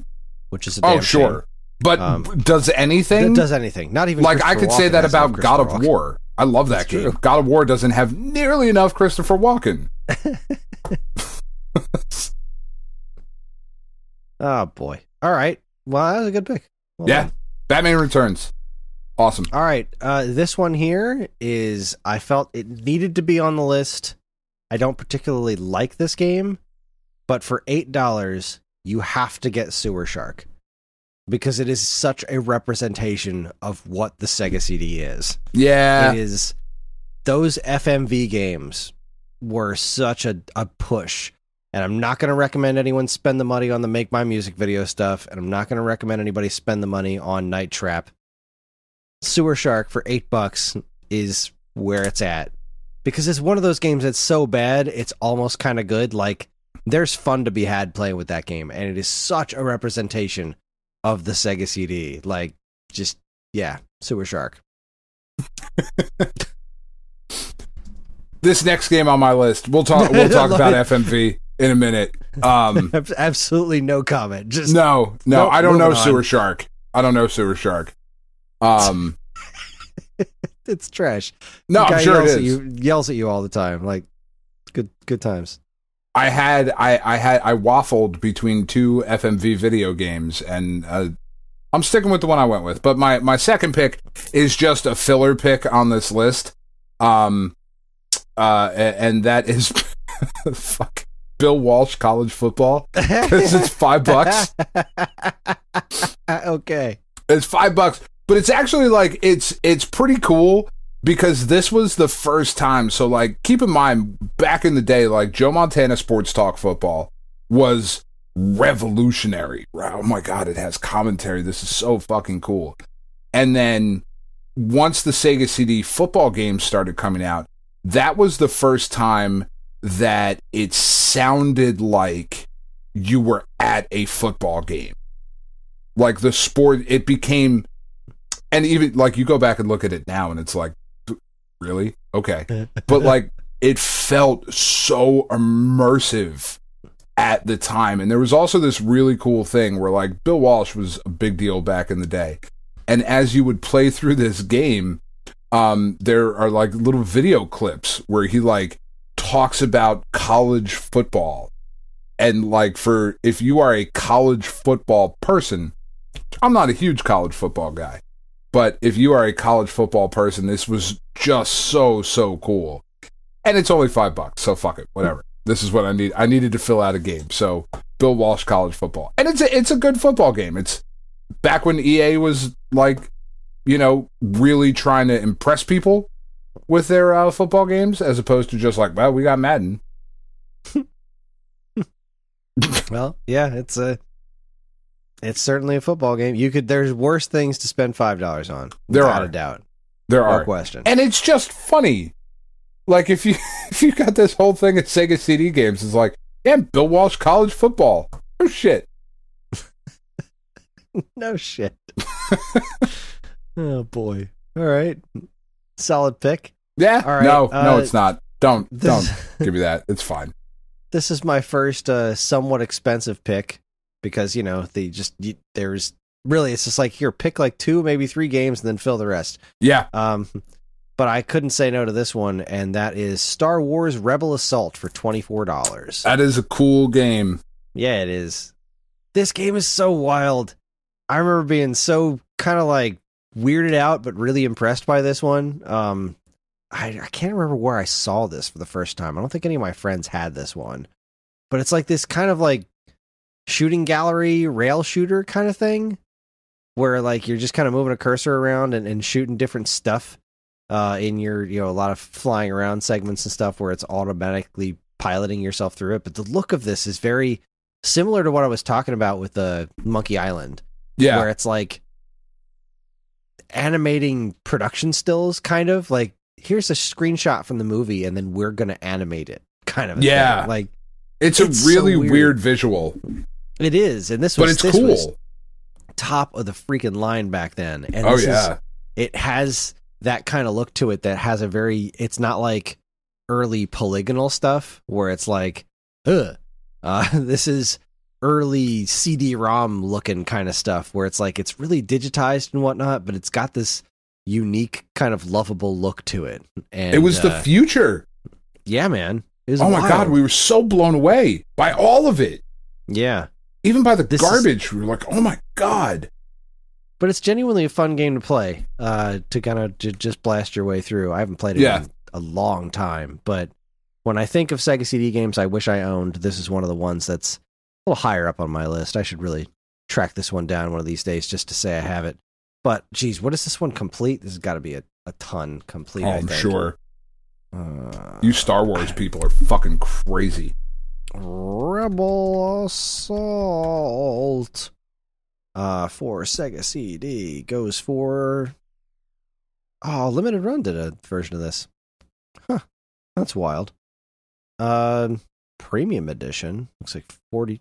which is a damn shame. But does anything? It does anything. Not even like I could say that about God of War. I love that game. True. God of War doesn't have nearly enough Christopher Walken. Oh boy. All right. Well, that was a good pick. Well done. Batman Returns. Awesome. All right. This one here is, I felt it needed to be on the list. I don't particularly like this game, but for $8, you have to get Sewer Shark because it is such a representation of what the Sega CD is. Yeah. It is. Those FMV games were such a push. And I'm not going to recommend anyone spend the money on the Make My Music video stuff. And I'm not going to recommend anybody spend the money on Night Trap. Sewer Shark for $8 is where it's at. Because it's one of those games that's so bad, it's almost kind of good. Like, there's fun to be had playing with that game. And it is such a representation of the Sega CD. Like, just, yeah, Sewer Shark. This next game on my list, we'll talk about FMV in a minute. Absolutely no comment. Just no, I don't know Sewer Shark. I don't know Sewer Shark. It's trash. No, I'm sure it is. Yells at you all the time. Like, good times. I waffled between 2 FMV video games, and I'm sticking with the one I went with. But my second pick is just a filler pick on this list. And that is fuck Bill Walsh College Football, because it's $5. Okay, it's $5, but it's actually like it's pretty cool because this was the first time. So like, keep in mind, back in the day, like Joe Montana Sports Talk Football was revolutionary. Oh my god, it has commentary. This is so fucking cool. And then once the Sega CD football games started coming out, that was the first time that it sounded like you were at a football game. Like the sport, it became, and even like you go back and look at it now and it's like, really? Okay. But like, it felt so immersive at the time. And there was also this really cool thing where like Bill Walsh was a big deal back in the day. And as you would play through this game, there are like little video clips where he like talks about college football. And like, for if you are a college football person, I'm not a huge college football guy, but if you are a college football person, this was just so cool. And it's only $5, so fuck it, whatever. This is what I need. I needed to fill out a game, so Bill Walsh College Football, and it's a good football game. It's back when EA was like, you know, really trying to impress people with their football games, as opposed to just like, well, we got Madden. Well, yeah, it's certainly a football game. There's worse things to spend $5 on. Without a doubt. There No are. question. And it's just funny. Like, if you if you got this whole thing at Sega CD games, it's like, yeah, Bill Walsh college football. Oh, shit. No shit. Oh, boy. All right. Solid pick. Yeah. All right. No, it's not. Don't this- give me that. It's fine. This is my first somewhat expensive pick because, there's really, it's just like, here, pick like 2, maybe 3 games and then fill the rest. Yeah. But I couldn't say no to this one, and that is Star Wars Rebel Assault for $24. That is a cool game. Yeah, it is. This game is so wild. I remember being so kind of like weirded out, but really impressed by this one. I can't remember where I saw this for the first time. I don't think any of my friends had this one. But it's like this kind of like shooting gallery rail shooter kind of thing, where like you're just kind of moving a cursor around and shooting different stuff in your, a lot of flying around segments and stuff where it's automatically piloting yourself through it. But the look of this is very similar to what I was talking about with the Monkey Island. Yeah. Where it's like animating production stills, kind of like, here's a screenshot from the movie and then we're going to animate it, kind of. Yeah. Thing. Like, it's a really so weird visual. It is. And this But was, it's cool. was top of the freaking line back then. And Oh, this yeah. it has that kind of look to it that has a very, it's not like early polygonal stuff where it's like, this is early CD-ROM looking kind of stuff where it's like, it's really digitized and whatnot, but it's got this unique kind of lovable look to it. And it was the future. Yeah, man. It was Oh my wild. God, we were so blown away by all of it. Yeah. Even by the garbage, we were like, oh my God. But it's genuinely a fun game to play, to kind of just blast your way through. I haven't played it in a long time, but when I think of Sega CD games I wish I owned, this is one of the ones that's a little higher up on my list. I should really track this one down one of these days just to say I have it. But, geez, what is this one complete? This has got to be a ton complete, Oh, I I'm think. sure. You Star Wars people are fucking crazy. Rebel Assault for Sega CD goes for... Oh, Limited Run did a version of this. Huh. That's wild. Premium Edition. Looks like 40...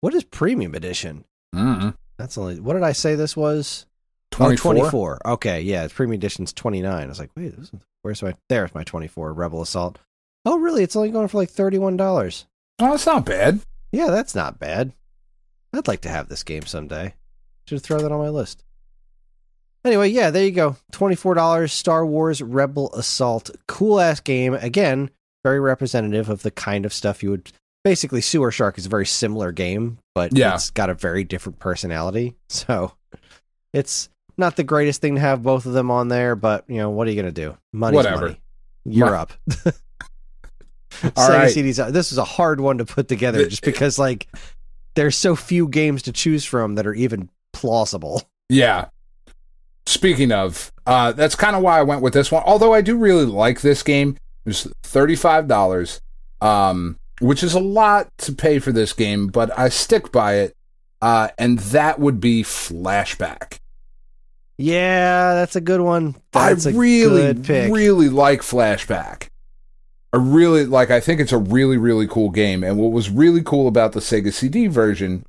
What is Premium Edition? Mm-hmm. That's only... What did I say this was? 24? Oh, 24. Okay, yeah. Premium Edition's 29. I was like, wait, where's my... There's my 24, Rebel Assault. Oh, really? It's only going for like $31. Oh, that's not bad. Yeah, that's not bad. I'd like to have this game someday. Should throw that on my list. Anyway, yeah, there you go. $24, Star Wars Rebel Assault. Cool-ass game. Again, very representative of the kind of stuff you would... Basically, Sewer Shark is a very similar game, but it's got a very different personality. So, it's not the greatest thing to have both of them on there, but, what are you going to do? Money's money. You're up. All right. CDs, this is a hard one to put together just because, like, there's so few games to choose from that are even plausible. Yeah. Speaking of, that's kind of why I went with this one. Although I do really like this game. It was $35, which is a lot to pay for this game, but I stick by it. And that would be Flashback. Yeah, that's a good one. That's I good pick. really like Flashback. I think it's a really, really cool game. And what was really cool about the Sega CD version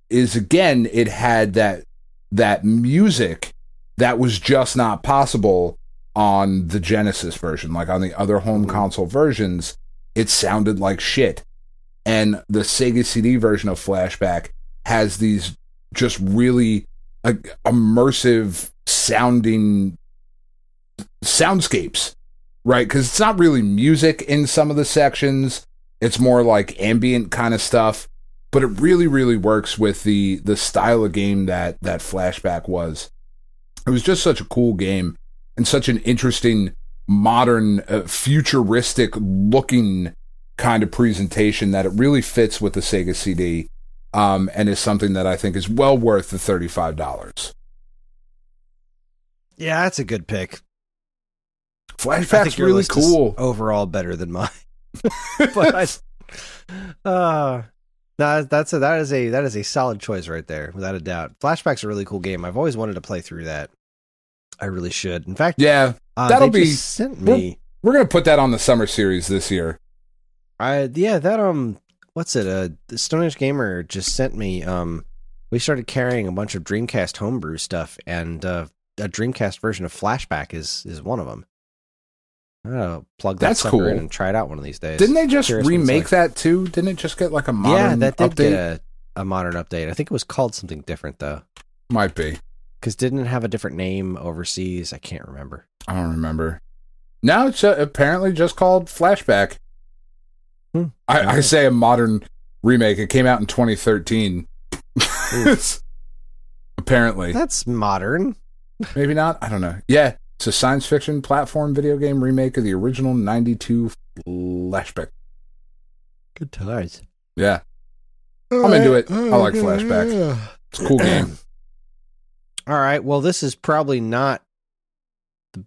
is, again, it had that music that was just not possible on the Genesis version. Like on the other home console versions, it sounded like shit. And the Sega CD version of Flashback has these just really immersive sounding soundscapes. Right, because it's not really music in some of the sections. It's more like ambient kind of stuff. But it really, really works with the style of game that Flashback was. It was just such a cool game and such an interesting, modern, futuristic-looking kind of presentation that it really fits with the Sega CD and is something that I think is well worth the $35. Yeah, that's a good pick. Flashback's really cool. Overall, better than mine. But that is a solid choice right there, without a doubt. Flashback's a really cool game. I've always wanted to play through that. I really should. In fact, Yeah, that'll they be just sent me. We're gonna put that on the summer series this year. What's it? The Stone Age Gamer just sent me. We started carrying a bunch of Dreamcast homebrew stuff, and a Dreamcast version of Flashback is one of them. I'll plug that sucker in and try it out one of these days. Didn't they just remake that too? Didn't it just get like a modern that did update? Get a modern update. I think it was called something different though. Might be. Because didn't it have a different name overseas? I can't remember. I don't remember. Now it's apparently just called Flashback. I say a modern remake. It came out in 2013. Apparently. That's modern. Maybe not. I don't know. Yeah. It's a science fiction platform video game remake of the original 92 Flashback. Good times. Yeah. I'm into it. I like Flashback. It's a cool game. All right. Well, this is probably not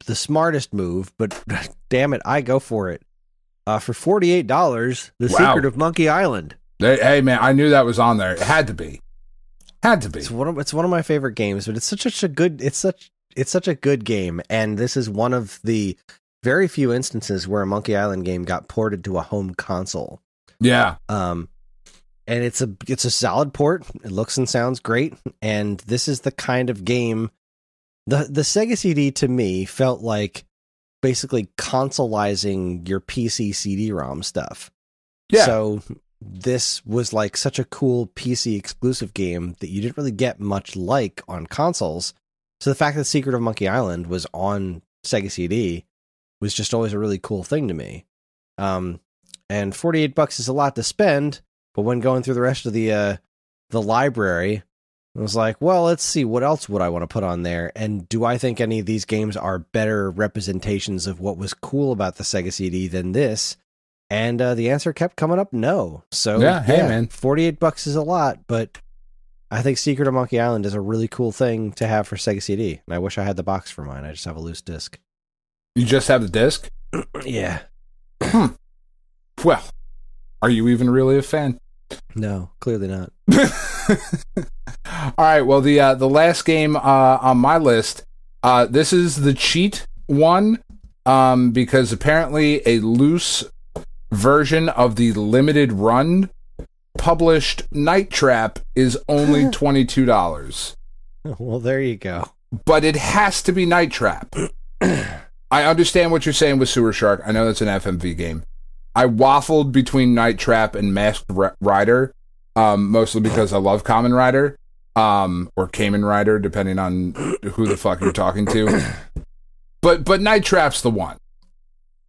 the smartest move, but damn it, I go for it. For $48, The Secret of Monkey Island. Hey, man, I knew that was on there. It had to be. It's one of my favorite games, but it's such a good game, and this is one of the very few instances where a Monkey Island game got ported to a home console. Yeah. And it's a solid port. It looks and sounds great, and this is the kind of game. The Sega CD to me felt like basically consoleizing your PC CD-ROM stuff. Yeah. So this was like such a cool PC exclusive game that you didn't really get much like on consoles. So the fact that Secret of Monkey Island was on Sega CD was just always a really cool thing to me. And $48 is a lot to spend, but when going through the rest of the library, I was like, well, let's see, what else would I want to put on there? And do I think any of these games are better representations of what was cool about the Sega CD than this? And the answer kept coming up, no. So, hey, man. $48 is a lot, but I think Secret of Monkey Island is a really cool thing to have for Sega CD. And I wish I had the box for mine. I just have a loose disc. You just have the disc? Yeah. Well, are you even really a fan? No, clearly not. All right, well, the last game on my list, this is the cheat one, because apparently a loose version of the limited run published Night Trap is only $22. Well, there you go. But it has to be Night Trap. I understand what you're saying with Sewer Shark. I know that's an FMV game. I waffled between Night Trap and Masked Rider, mostly because I love Kamen Rider, or Kamen Rider, depending on who the fuck you're talking to. But Night Trap's the one.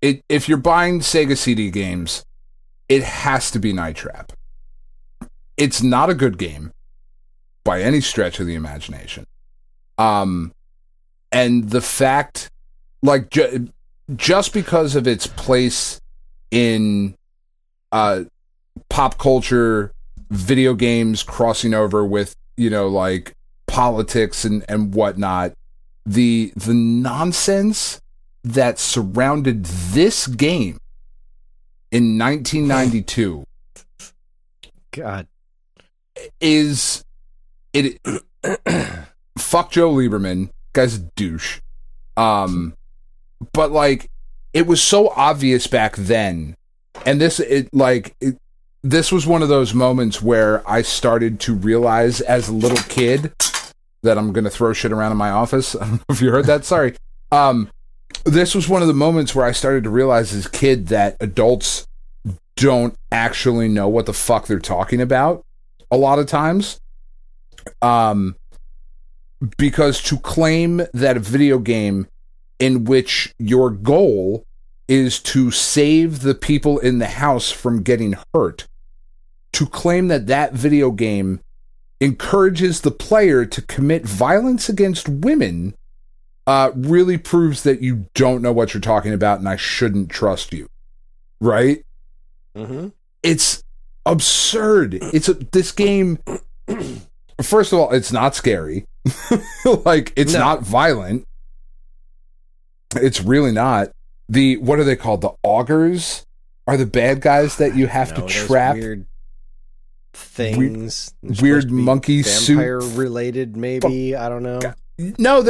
If you're buying Sega CD games, it has to be Night Trap. It's not a good game by any stretch of the imagination. And the fact, like, just because of its place in pop culture, video games crossing over with, like politics and whatnot, the nonsense that surrounded this game in 1992 God is it fuck Joe Lieberman, guy's a douche. But like, it was so obvious back then, and this was one of those moments where I started to realize as a little kid that I'm going to throw shit around in my office. I don't know if you heard that. Sorry. This was one of the moments where I started to realize as a kid that adults don't actually know what the fuck they're talking about a lot of times. Because to claim that a video game in which your goal is to save the people in the house from getting hurt, to claim that video game encourages the player to commit violence against women, really proves that you don't know what you're talking about, and I shouldn't trust you. Right? Mm-hmm. It's absurd. This game, first of all, it's not scary. Like, it's not violent. It's really not. What are they called? The augurs are the bad guys that you have to trap. Weird things. Weird monkey vampire suit. related, maybe. I don't know. No,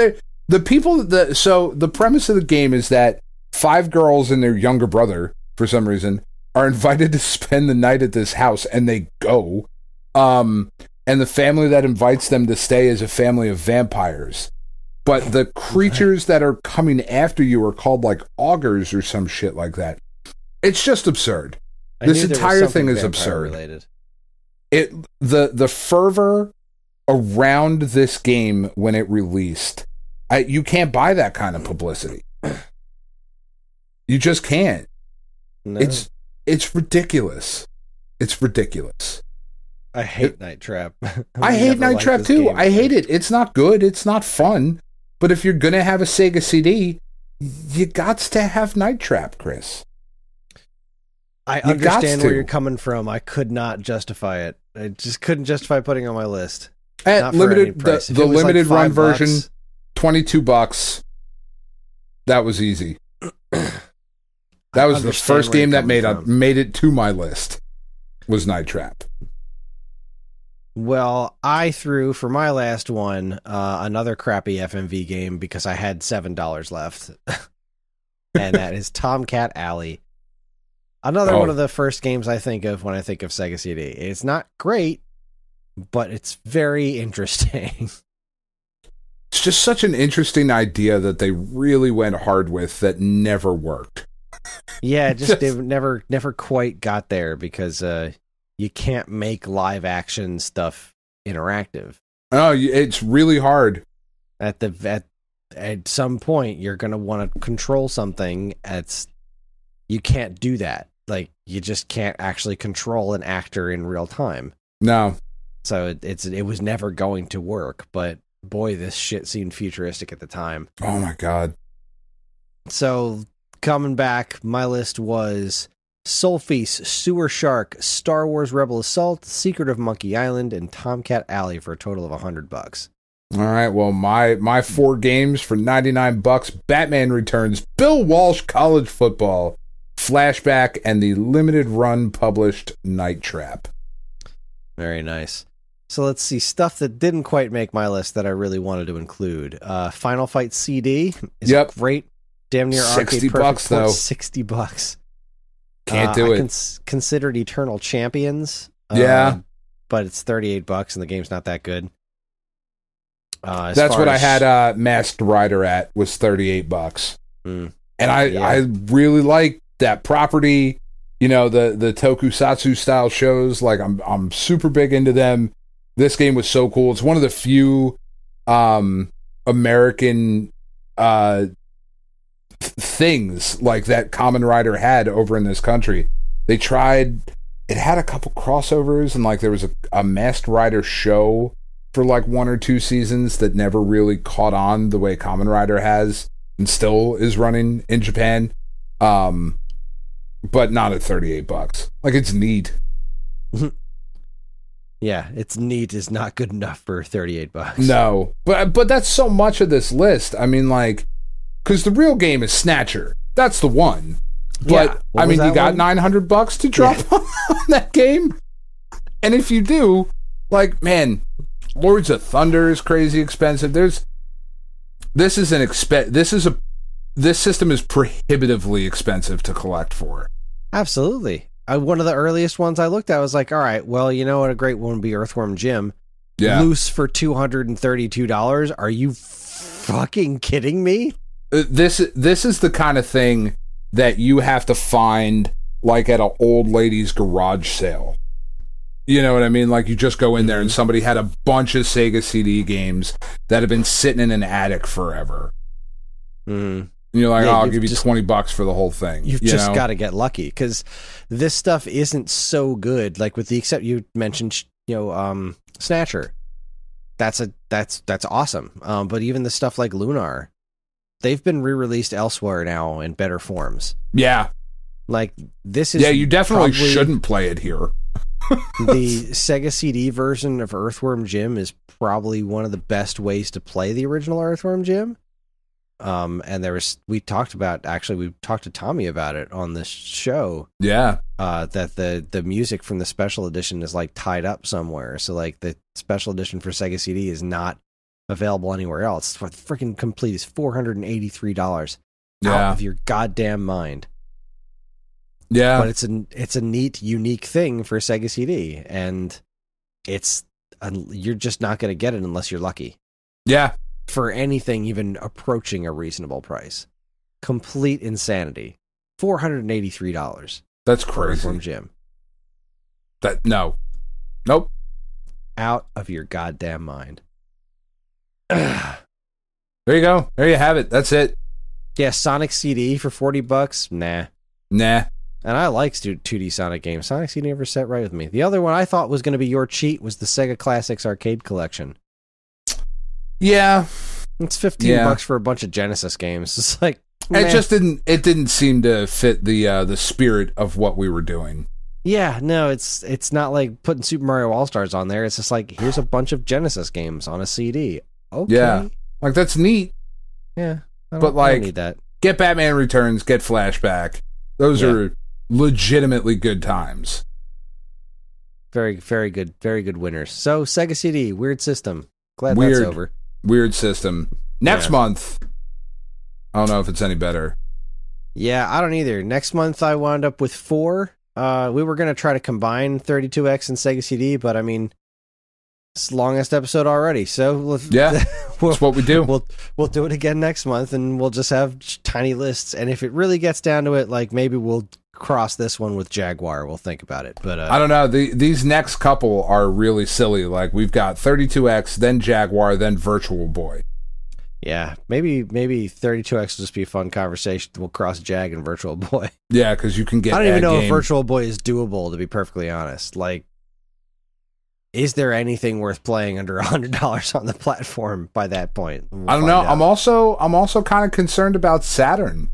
So the premise of the game is that 5 girls and their younger brother, for some reason, are invited to spend the night at this house, and they go. And the family that invites them to stay is a family of vampires. But the creatures that are coming after you are called like augurs or some shit like that. It's just absurd. This entire thing is absurd. Related. The fervor around this game when it released, you can't buy that kind of publicity. You just can't. No. It's ridiculous. It's ridiculous. I hate Night Trap. I hate Night Trap too. I hate it. It's not good. It's not fun. But if you're gonna have a Sega CD, you gots to have Night Trap, Chris. I understand where you're coming from. I could not justify it. I just couldn't justify putting it on my list. At limited, the limited like run version, $22. That was easy. That was the first game that made it to my list. Was Night Trap. Well, I threw for my last one another crappy FMV game because I had $7 left, and that is Tomcat Alley. Another one of the first games I think of when I think of Sega CD. It's not great, but it's very interesting. It's just such an interesting idea that they really went hard with that never worked. Yeah, they never quite got there because you can't make live action stuff interactive. Oh, it's really hard. At some point, you're gonna want to control something. You can't do that. Like, you just can't actually control an actor in real time. No. So it was never going to work. But boy, this shit seemed futuristic at the time. Oh my god. So coming back, my list was Soul Feast, Sewer Shark, Star Wars Rebel Assault, Secret of Monkey Island, and Tomcat Alley for a total of $100. All right, well, my 4 games for $99: Batman Returns, Bill Walsh College Football, Flashback, and the limited run published Night Trap. Very nice. So let's see, stuff that didn't quite make my list that I really wanted to include. Final Fight CD is great. Damn near arcade perfect though. $60. Can't do it. Considered Eternal Champions. Yeah. But it's $38 and the game's not that good. That's what I had Masked Rider at, was $38. And I really like that property. You know, the tokusatsu style shows, like I'm super big into them. This game was so cool. It's one of the few American things like that Kamen Rider had over in this country. They tried, it had a couple crossovers, and like there was a Masked Rider show for like 1 or 2 seasons that never really caught on the way Kamen Rider has and still is running in Japan. But not at $38. Like, it's neat. Yeah, it's neat is not good enough for $38. No, but that's so much of this list. I mean, like, because the real game is Snatcher. That's the one. But I mean, you got $900 to drop on that game, and if you do, like, man, Lords of Thunder is crazy expensive. This system is prohibitively expensive to collect for. Absolutely. One of the earliest ones I looked at was like, all right, well, you know what? A great one would be Earthworm Jim. Yeah. Loose for $232. Are you fucking kidding me? This is the kind of thing that you have to find like at an old lady's garage sale. You know what I mean? Like, you just go in there and somebody had a bunch of Sega CD games that have been sitting in an attic forever. Mm-hmm. You're like, I'll give you $20 for the whole thing. You've just got to get lucky, because this stuff isn't so good. Like, with the except you mentioned, Snatcher. That's awesome. But even the stuff like Lunar, they've been re-released elsewhere now in better forms. Yeah. Like, this is you definitely shouldn't play it here. The Sega CD version of Earthworm Jim is probably one of the best ways to play the original Earthworm Jim. And we talked to Tommy about it on this show. Yeah. That the music from the special edition is like tied up somewhere. So like the special edition for Sega CD is not available anywhere else. For freaking complete is $483. Yeah. Out of your goddamn mind. Yeah. But it's a neat, unique thing for Sega CD, and you're just not going to get it unless you're lucky. Yeah. For anything even approaching a reasonable price. Complete insanity. $483. That's crazy. From Jim. No. Nope. Out of your goddamn mind. There you go. There you have it. That's it. Yeah, Sonic CD for $40. Nah. And I like 2D Sonic games. Sonic CD never set right with me. The other one I thought was going to be your cheat was the Sega Classics Arcade Collection. Yeah. It's $15 for a bunch of Genesis games. It's like, it just didn't seem to fit the spirit of what we were doing. Yeah, no, it's not like putting Super Mario All-Stars on there. It's just like, here's a bunch of Genesis games on a CD. Okay. Yeah. Like, that's neat. Yeah. I don't need that. Get Batman Returns, get Flashback. Those are legitimately good times. Very, very good. Very good winners. So, Sega CD, weird system. Glad that's over. Weird system. Next month, I don't know if it's any better. Yeah, I don't either. Next month, I wound up with 4. We were going to try to combine 32X and Sega CD, but I mean, it's the longest episode already. So that's what we do. We'll do it again next month, and we'll just have tiny lists. And if it really gets down to it, like maybe we'll cross this one with Jaguar. We'll think about it. But I don't know. These next couple are really silly. Like we've got 32X, then Jaguar, then Virtual Boy. Yeah, maybe 32X will just be a fun conversation. We'll cross Jag and Virtual Boy. Yeah, because you can get. I don't even know if Virtual Boy is doable, to be perfectly honest. Like, is there anything worth playing under $100 on the platform by that point? I don't know. I'm also kind of concerned about Saturn.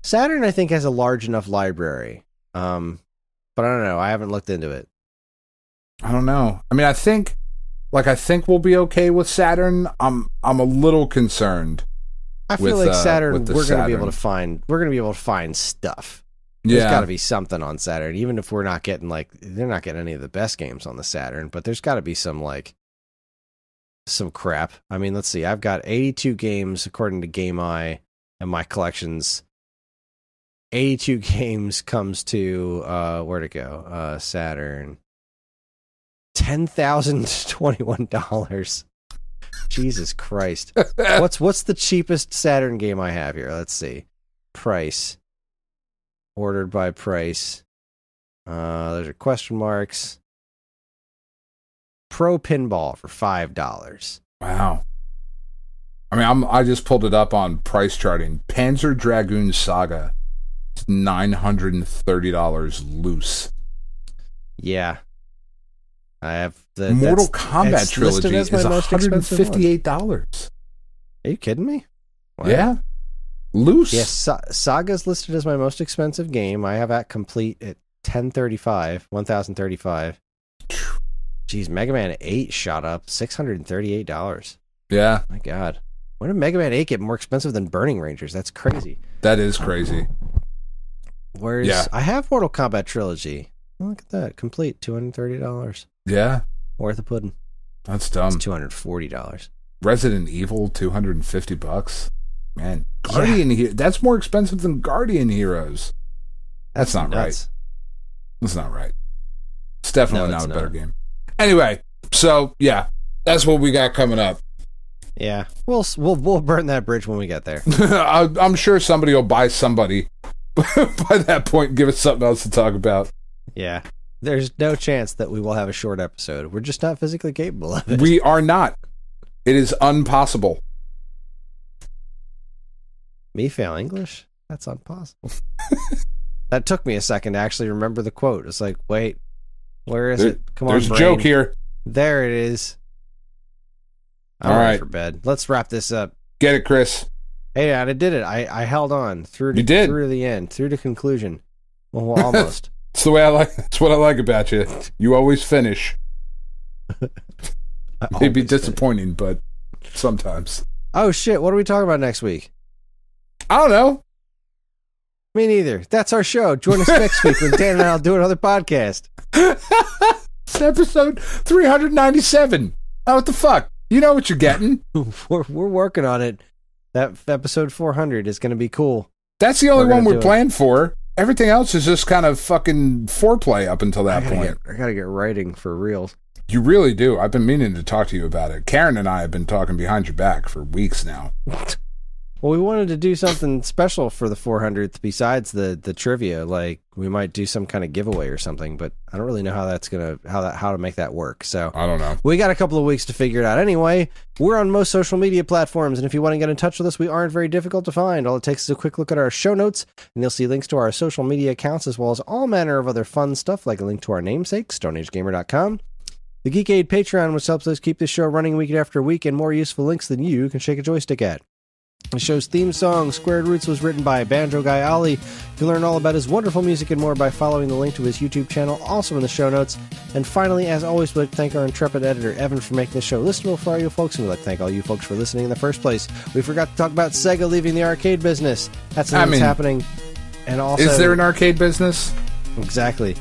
Saturn, I think, has a large enough library, but I don't know. I haven't looked into it. I don't know. I mean, I think we'll be okay with Saturn. I'm a little concerned. I feel like Saturn, we're going to be able to find stuff. There's got to be something on Saturn, even if we're not getting they're not getting any of the best games on the Saturn, but there's got to be some crap. I mean, let's see. I've got 82 games according to Game Eye and my collections. 82 games comes to where'd it go? Saturn. $10,021. Jesus Christ. What's the cheapest Saturn game I have here? Let's see. Price. Ordered by price. Those are question marks. Pro Pinball for $5. Wow. I mean, I just pulled it up on price charting. Panzer Dragoon Saga. It's $930 loose. Yeah. I have the Mortal Kombat Trilogy is $158. Are you kidding me? Wow. Yeah. Loose. Yes, Saga's listed as my most expensive game. I have that complete at $1,035. Jeez, Mega Man 8 shot up $638. Yeah. My God. When did Mega Man 8 get more expensive than Burning Rangers? That's crazy. That is crazy. I have Mortal Kombat Trilogy. Oh, look at that. Complete. $230. Yeah. Worth a pudding. That's dumb. It's $240. Resident Evil, $250. Man, Guardian Hero. That's more expensive than Guardian Heroes. That's not nuts. Right. That's not right. It's definitely not a better game. Anyway, so yeah, that's what we got coming up. Yeah, we'll burn that bridge when we get there. I'm sure somebody will buy somebody by that point and give us something else to talk about. Yeah. There's no chance that we will have a short episode. We're just not physically capable of it. We are not. It is impossible. Me fail English? That's impossible. That took me a second to actually remember the quote. It's like, wait, where is it? Come on, there's brain. a joke here. There it is. I'm all ready right. for bed. Let's wrap this up. Get it, Chris. Hey, I did it. I held on through to the end, through to conclusion. Well, almost. That's the way I like. That's what I like about you. You always finish. It'd be disappointing, but sometimes. Oh shit! What are we talking about next week? I don't know. Me neither. That's our show. Join us next week when Dan and I'll do another podcast. It's episode 397. Oh, what the fuck? You know what you're getting. We're working on it. That episode 400 is going to be cool. That's the only one we're planned for. Everything else is just kind of fucking foreplay up until that point. I gotta get writing for real. You really do. I've been meaning to talk to you about it. Karen and I have been talking behind your back for weeks now. Well, we wanted to do something special for the 400th besides the trivia. Like, we might do some kind of giveaway or something, but I don't really know how to make that work. So I don't know. We got a couple of weeks to figure it out. Anyway, we're on most social media platforms, and if you want to get in touch with us, we aren't very difficult to find. All it takes is a quick look at our show notes, and you'll see links to our social media accounts as well as all manner of other fun stuff, like a link to our namesake, StoneAgeGamer.com. The Geek Aid Patreon, which helps us keep this show running week after week, and more useful links than you can shake a joystick at. The show's theme song, Squared Roots, was written by Banjo Guy Ollie. You can learn all about his wonderful music and more by following the link to his YouTube channel, also in the show notes. And finally, as always, we'd like to thank our intrepid editor, Evan, for making the show listenable for all you folks, and we'd like to thank all you folks for listening in the first place. We forgot to talk about Sega leaving the arcade business. That's something that's happening. And also, is there an arcade business? Exactly.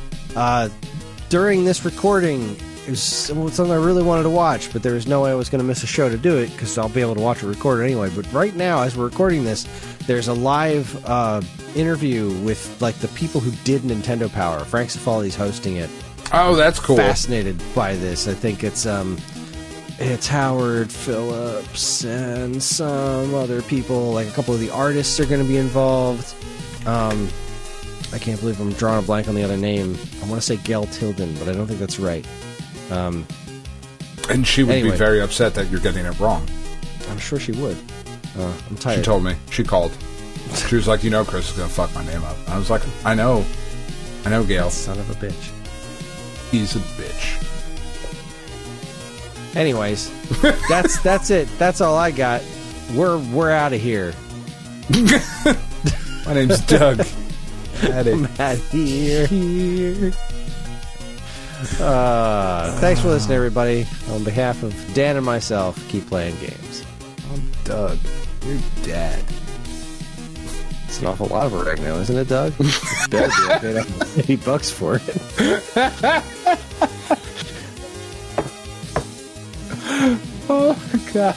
During this recording, it was something I really wanted to watch, but there was no way I was going to miss a show to do it, because I'll be able to watch it recorded anyway. But right now, as we're recording this, there's a live interview with like the people who did Nintendo Power. Frank Cifali's hosting it. Oh, that's cool. Fascinated by this. I think it's Howard Phillips and some other people. Like a couple of the artists are going to be involved. I can't believe I'm drawing a blank on the other name. I want to say Gail Tilden, but I don't think that's right. And she would be very upset that you're getting it wrong. I'm sure she would. I'm tired. She told me. She called. She was like, Chris is going to fuck my name up. I was like, I know, Gail. Son of a bitch. He's a bitch. Anyways, that's it. That's all I got. We're out of here. My name's Doug. I'm out here. Thanks for listening, everybody. On behalf of Dan and myself, keep playing games. I'm Doug. You're dead. It's an awful lot of oregano, isn't it, Doug? It's better to get $80 for it. Oh, my God.